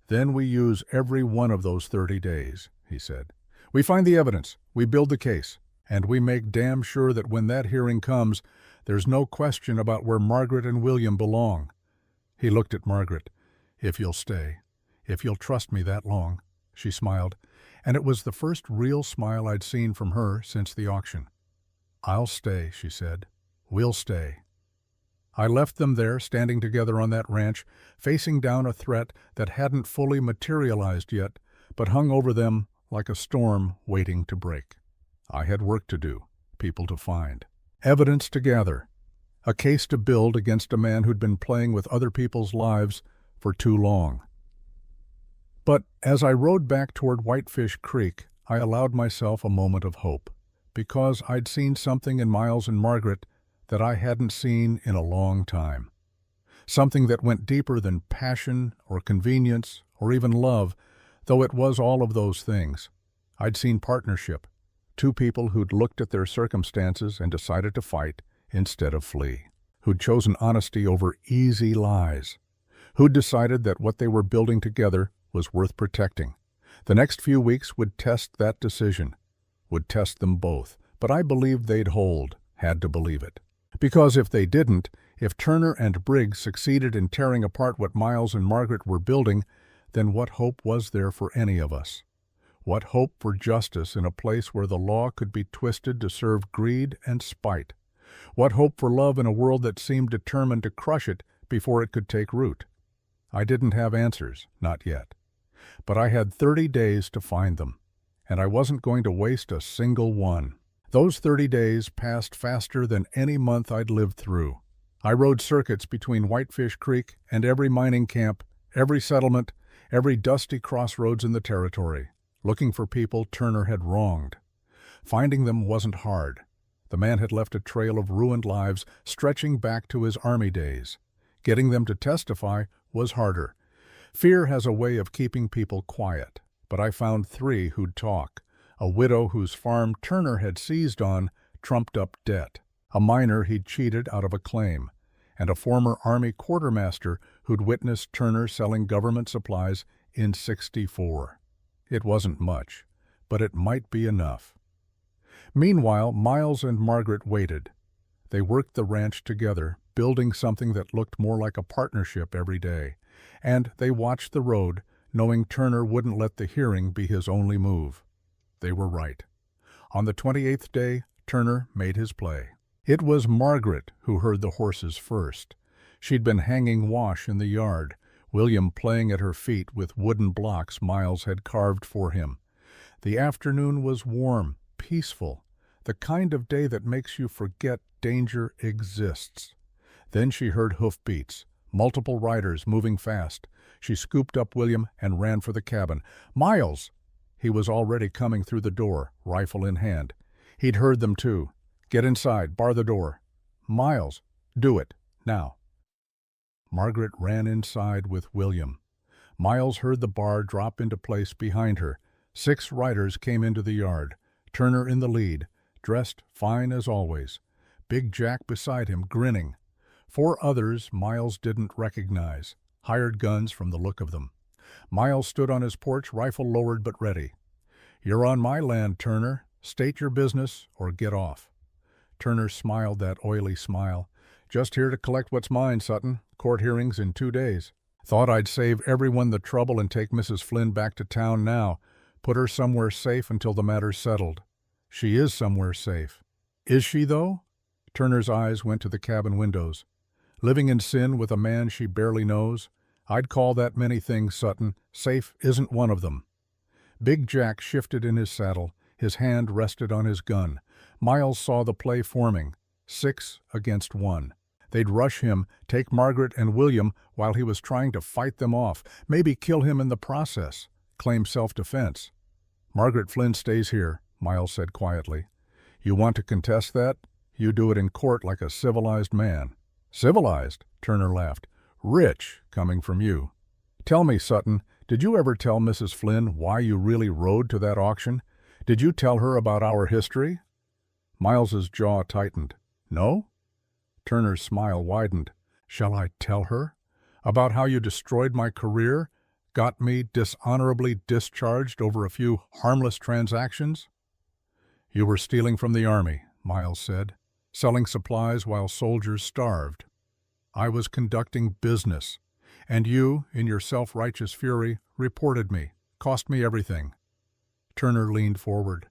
"Then we use every one of those 30 days, he said. "We find the evidence, we build the case, and we make damn sure that when that hearing comes, there's no question about where Margaret and William belong." He looked at Margaret. "If you'll stay, if you'll trust me that long." She smiled, and it was the first real smile I'd seen from her since the auction. "I'll stay," she said. "We'll stay." I left them there, standing together on that ranch, facing down a threat that hadn't fully materialized yet, but hung over them like a storm waiting to break. I had work to do, people to find, evidence to gather, a case to build against a man who'd been playing with other people's lives for too long. But as I rode back toward Whitefish Creek, I allowed myself a moment of hope, because I'd seen something in Miles and Margaret that I hadn't seen in a long time. Something that went deeper than passion or convenience or even love, though it was all of those things. I'd seen partnership, two people who'd looked at their circumstances and decided to fight instead of flee, who'd chosen honesty over easy lies, who'd decided that what they were building together was worth protecting. The next few weeks would test that decision, would test them both, but I believed they'd hold, had to believe it. Because if they didn't, if Turner and Briggs succeeded in tearing apart what Miles and Margaret were building, then what hope was there for any of us? What hope for justice in a place where the law could be twisted to serve greed and spite? What hope for love in a world that seemed determined to crush it before it could take root? I didn't have answers, not yet. But I had 30 days to find them, and I wasn't going to waste a single one. Those 30 days passed faster than any month I'd lived through. I rode circuits between Whitefish Creek and every mining camp, every settlement, every dusty crossroads in the territory, looking for people Turner had wronged. Finding them wasn't hard. The man had left a trail of ruined lives stretching back to his army days. Getting them to testify was harder. Fear has a way of keeping people quiet, but I found 3 who'd talk. A widow whose farm Turner had seized on trumped-up debt, a miner he'd cheated out of a claim, and a former Army quartermaster who'd witnessed Turner selling government supplies in '64. It wasn't much, but it might be enough. Meanwhile, Miles and Margaret waited. They worked the ranch together, building something that looked more like a partnership every day, and they watched the road, knowing Turner wouldn't let the hearing be his only move. They were right. On the 28th day, Turner made his play. It was Margaret who heard the horses first. She'd been hanging wash in the yard, William playing at her feet with wooden blocks Miles had carved for him. The afternoon was warm, peaceful, the kind of day that makes you forget danger exists. Then she heard hoofbeats, multiple riders moving fast. She scooped up William and ran for the cabin. "Miles!" He was already coming through the door, rifle in hand. He'd heard them too. "Get inside, bar the door." "Miles, do it, now." Margaret ran inside with William. Miles heard the bar drop into place behind her. 6 riders came into the yard, Turner in the lead, dressed fine as always. Big Jack beside him, grinning. 4 others Miles didn't recognize, hired guns from the look of them. Miles stood on his porch, rifle lowered but ready. "You're on my land, Turner. State your business or get off." Turner smiled that oily smile. "Just here to collect what's mine, Sutton. Court hearings in 2 days. Thought I'd save everyone the trouble and take Mrs. Flynn back to town now. Put her somewhere safe until the matter's settled." "She is somewhere safe." "Is she, though?" Turner's eyes went to the cabin windows. "Living in sin with a man she barely knows? I'd call that many things, Sutton. Safe isn't one of them." Big Jack shifted in his saddle. His hand rested on his gun. Miles saw the play forming. 6 against 1. They'd rush him, take Margaret and William while he was trying to fight them off, maybe kill him in the process, claim self-defense. "Margaret Flynn stays here," Miles said quietly. "You want to contest that? You do it in court like a civilized man." "Civilized?" Turner laughed. "Rich, coming from you. Tell me, Sutton, did you ever tell Mrs. Flynn why you really rode to that auction? Did you tell her about our history?" Miles's jaw tightened. "No?" Turner's smile widened. "Shall I tell her? About how you destroyed my career, got me dishonorably discharged over a few harmless transactions?" "You were stealing from the army," Miles said, "selling supplies while soldiers starved. I was conducting business, and you, in your self-righteous fury, reported me, cost me everything." Turner leaned forward.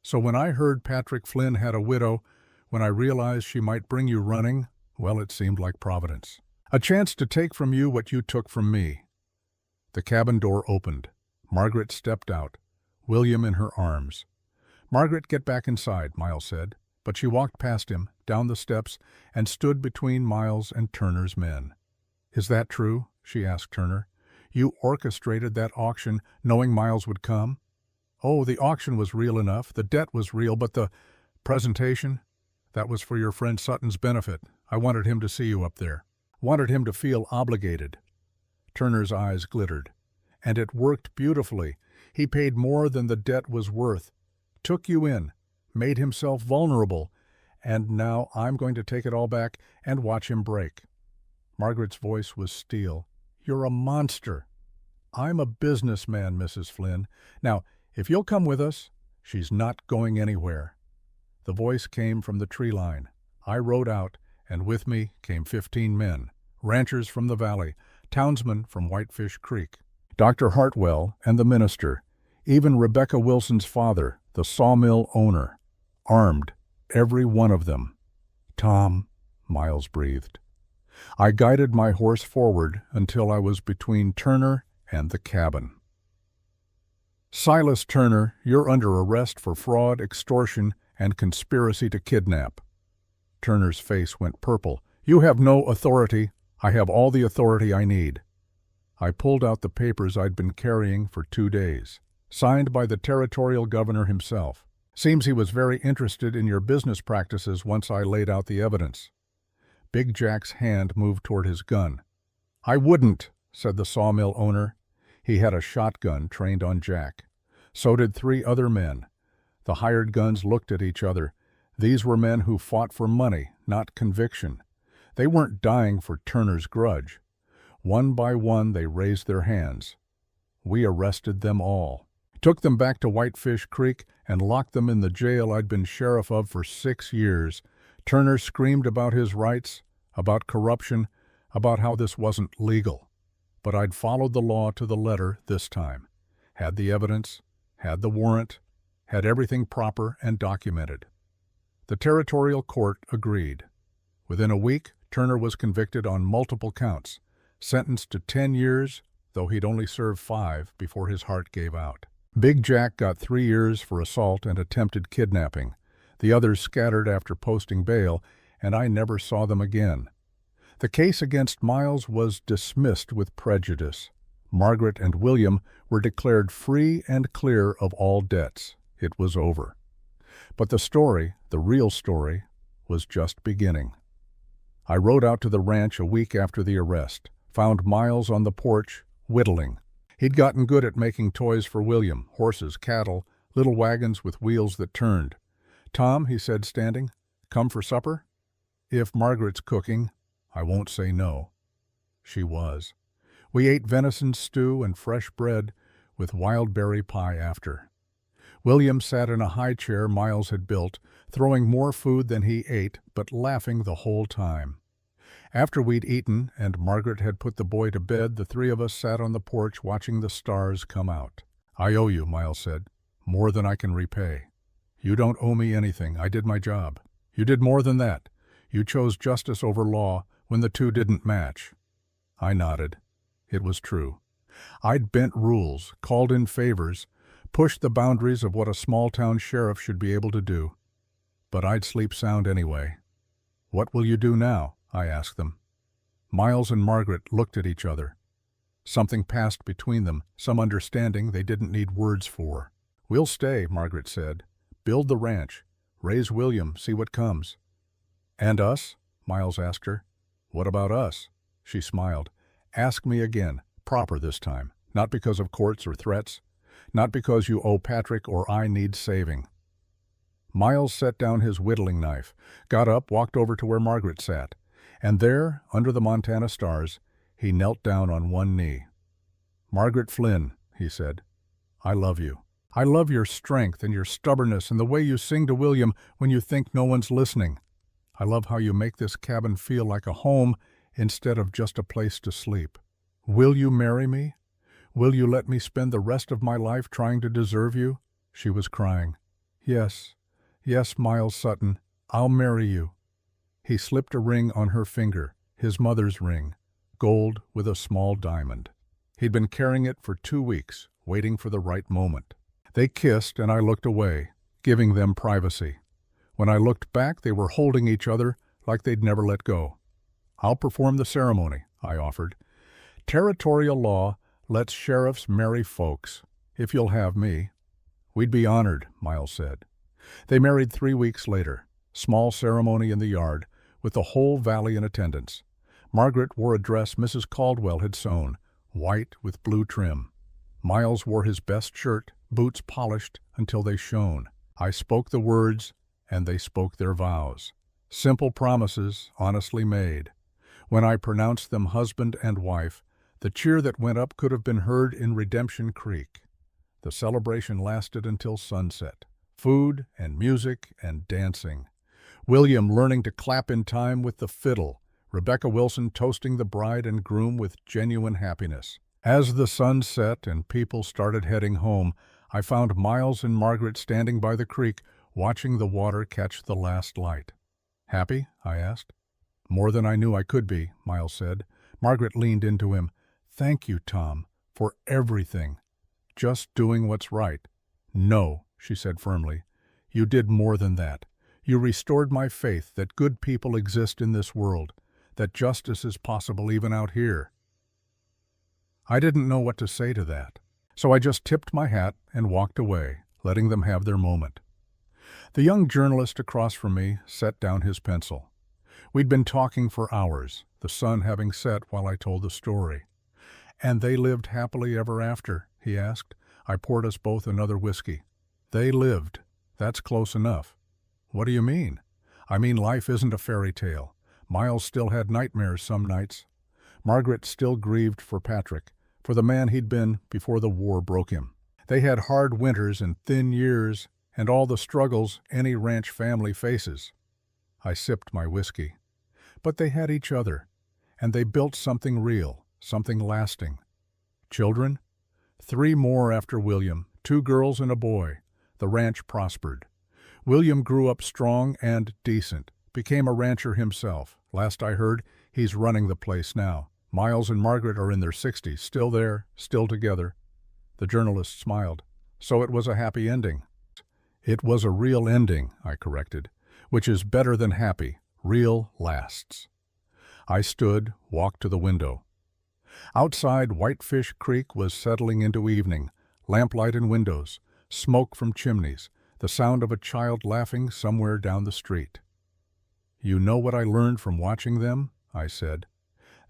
"So when I heard Patrick Flynn had a widow, when I realized she might bring you running, well, it seemed like Providence. A chance to take from you what you took from me." The cabin door opened. Margaret stepped out, William in her arms. "Margaret, get back inside," Miles said, but she walked past him, down the steps, and stood between Miles and Turner's men. "Is that true?" she asked Turner. "You orchestrated that auction knowing Miles would come?" "Oh, the auction was real enough, the debt was real, but the presentation, that was for your friend Sutton's benefit. I wanted him to see you up there. Wanted him to feel obligated." Turner's eyes glittered. "And it worked beautifully. He paid more than the debt was worth. Took you in, made himself vulnerable, and now I'm going to take it all back and watch him break." Margaret's voice was steel. "You're a monster." "I'm a businessman, Mrs. Flynn. Now, if you'll come with us—" "She's not going anywhere." The voice came from the tree line. I rode out, and with me came 15 men, ranchers from the valley, townsmen from Whitefish Creek, Dr. Hartwell and the minister, even Rebecca Wilson's father, the sawmill owner, armed, every one of them. "Tom," Miles breathed. I guided my horse forward until I was between Turner and the cabin. "Silas Turner, you're under arrest for fraud, extortion, and conspiracy to kidnap." Turner's face went purple. "You have no authority. I have all the authority I need." I pulled out the papers I'd been carrying for 2 days, signed by the territorial governor himself. "Seems he was very interested in your business practices once I laid out the evidence." Big Jack's hand moved toward his gun. "I wouldn't," said the sawmill owner. He had a shotgun trained on Jack. So did 3 other men. The hired guns looked at each other. These were men who fought for money, not conviction. They weren't dying for Turner's grudge. One by one they raised their hands. We arrested them all, took them back to Whitefish Creek, and locked them in the jail I'd been sheriff of for 6 years. Turner screamed about his rights, about corruption, about how this wasn't legal. But I'd followed the law to the letter this time. Had the evidence, had the warrant, had everything proper and documented. The territorial court agreed. Within a week, Turner was convicted on multiple counts, sentenced to 10 years, though he'd only served 5 before his heart gave out. Big Jack got 3 years for assault and attempted kidnapping. The others scattered after posting bail, and I never saw them again. The case against Miles was dismissed with prejudice. Margaret and William were declared free and clear of all debts. It was over. But the story, the real story, was just beginning. I rode out to the ranch a week after the arrest, found Miles on the porch, whittling. He'd gotten good at making toys for William, horses, cattle, little wagons with wheels that turned. "Tom," he said, standing, "come for supper? If Margaret's cooking, I won't say no." She was. We ate venison stew and fresh bread with wild berry pie after. William sat in a high chair Miles had built, throwing more food than he ate, but laughing the whole time. After we'd eaten and Margaret had put the boy to bed, the three of us sat on the porch watching the stars come out. "I owe you," Miles said, "more than I can repay." "You don't owe me anything. I did my job." "You did more than that. You chose justice over law when the two didn't match." I nodded. It was true. I'd bent rules, called in favors, pushed the boundaries of what a small-town sheriff should be able to do. But I'd sleep sound anyway. "What will you do now?" I asked them. Miles and Margaret looked at each other. Something passed between them, some understanding they didn't need words for. "We'll stay," Margaret said. "Build the ranch. Raise William, see what comes." "And us?" Miles asked her. "What about us?" She smiled. "Ask me again, proper this time, not because of courts or threats, not because you owe Patrick or I need saving." Miles set down his whittling knife, got up, walked over to where Margaret sat, and there, under the Montana stars, he knelt down on one knee. "Margaret Flynn," he said, "I love you. I love your strength and your stubbornness and the way you sing to William when you think no one's listening. I love how you make this cabin feel like a home instead of just a place to sleep. Will you marry me? Will you let me spend the rest of my life trying to deserve you?" She was crying. "Yes, yes, Miles Sutton, I'll marry you." He slipped a ring on her finger, his mother's ring, gold with a small diamond. He'd been carrying it for 2 weeks, waiting for the right moment. They kissed, and I looked away, giving them privacy. When I looked back, they were holding each other like they'd never let go. "I'll perform the ceremony," I offered. "Territorial law lets sheriffs marry folks, if you'll have me." "We'd be honored," Miles said. They married 3 weeks later. Small ceremony in the yard, with the whole valley in attendance. Margaret wore a dress Mrs. Caldwell had sewn, white with blue trim. Miles wore his best shirt, boots polished until they shone. I spoke the words, and they spoke their vows. Simple promises, honestly made. When I pronounced them husband and wife, the cheer that went up could have been heard in Redemption Creek. The celebration lasted until sunset. Food and music and dancing. William learning to clap in time with the fiddle. Rebecca Wilson toasting the bride and groom with genuine happiness. As the sun set and people started heading home, I found Miles and Margaret standing by the creek, watching the water catch the last light. "Happy?" I asked. "More than I knew I could be," Miles said. Margaret leaned into him. "Thank you, Tom, for everything. Just doing what's right." "No," she said firmly. "You did more than that. You restored my faith that good people exist in this world, that justice is possible even out here." I didn't know what to say to that, so I just tipped my hat and walked away, letting them have their moment. The young journalist across from me set down his pencil. We'd been talking for hours, the sun having set while I told the story. "And they lived happily ever after?" he asked. I poured us both another whiskey. "They lived. That's close enough." "What do you mean?" "I mean life isn't a fairy tale. Miles still had nightmares some nights. Margaret still grieved for Patrick, for the man he'd been before the war broke him. They had hard winters and thin years and all the struggles any ranch family faces." I sipped my whiskey. "But they had each other, and they built something real, something lasting." "Children?" 3 more after William, 2 girls and a boy. The ranch prospered. William grew up strong and decent, became a rancher himself. Last I heard, he's running the place now. Miles and Margaret are in their 60s, still there, still together. The journalist smiled. "So it was a happy ending." "It was a real ending," I corrected, "which is better than happy. Real lasts." I stood, walked to the window. Outside, Whitefish Creek was settling into evening, lamplight in windows, smoke from chimneys, the sound of a child laughing somewhere down the street. "You know what I learned from watching them?" I said.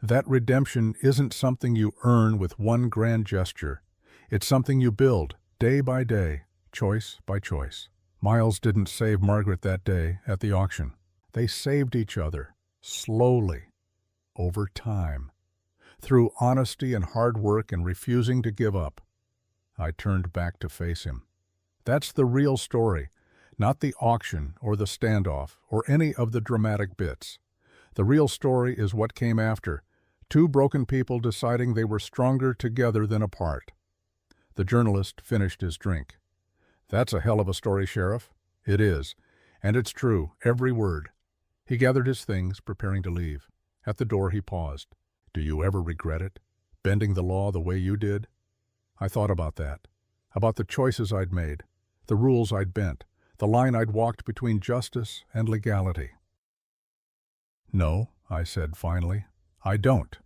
"That redemption isn't something you earn with one grand gesture. It's something you build, day by day, choice by choice." Miles didn't save Margaret that day at the auction. They saved each other, slowly, over time, through honesty and hard work and refusing to give up. I turned back to face him. That's the real story, not the auction or the standoff or any of the dramatic bits. The real story is what came after, two broken people deciding they were stronger together than apart. The journalist finished his drink. "That's a hell of a story, Sheriff." "It is, and it's true, every word." He gathered his things, preparing to leave. At the door he paused. "Do you ever regret it? Bending the law the way you did?" I thought about that, about the choices I'd made, the rules I'd bent, the line I'd walked between justice and legality. "No," I said finally, "I don't.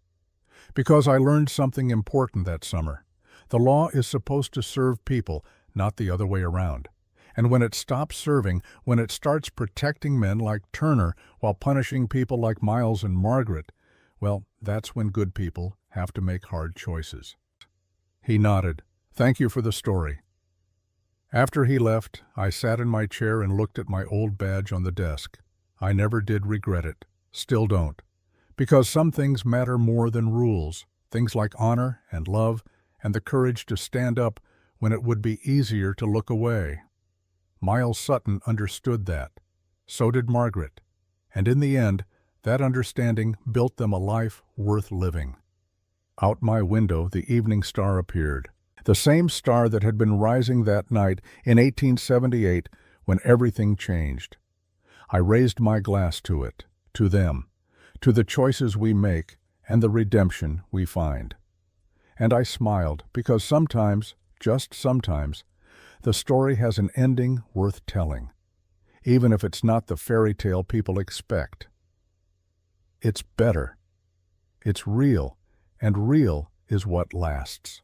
Because I learned something important that summer. The law is supposed to serve people, not the other way around. And when it stops serving, when it starts protecting men like Turner while punishing people like Miles and Margaret, well, that's when good people have to make hard choices." He nodded. "Thank you for the story." After he left, I sat in my chair and looked at my old badge on the desk. I never did regret it. Still don't. Because some things matter more than rules, things like honor and love and the courage to stand up when it would be easier to look away. Miles Sutton understood that. So did Margaret. And in the end, that understanding built them a life worth living. Out my window, the evening star appeared. The same star that had been rising that night in 1878 when everything changed. I raised my glass to it, to them, to the choices we make and the redemption we find. And I smiled because sometimes, just sometimes, the story has an ending worth telling, even if it's not the fairy tale people expect. It's better. It's real, and real is what lasts.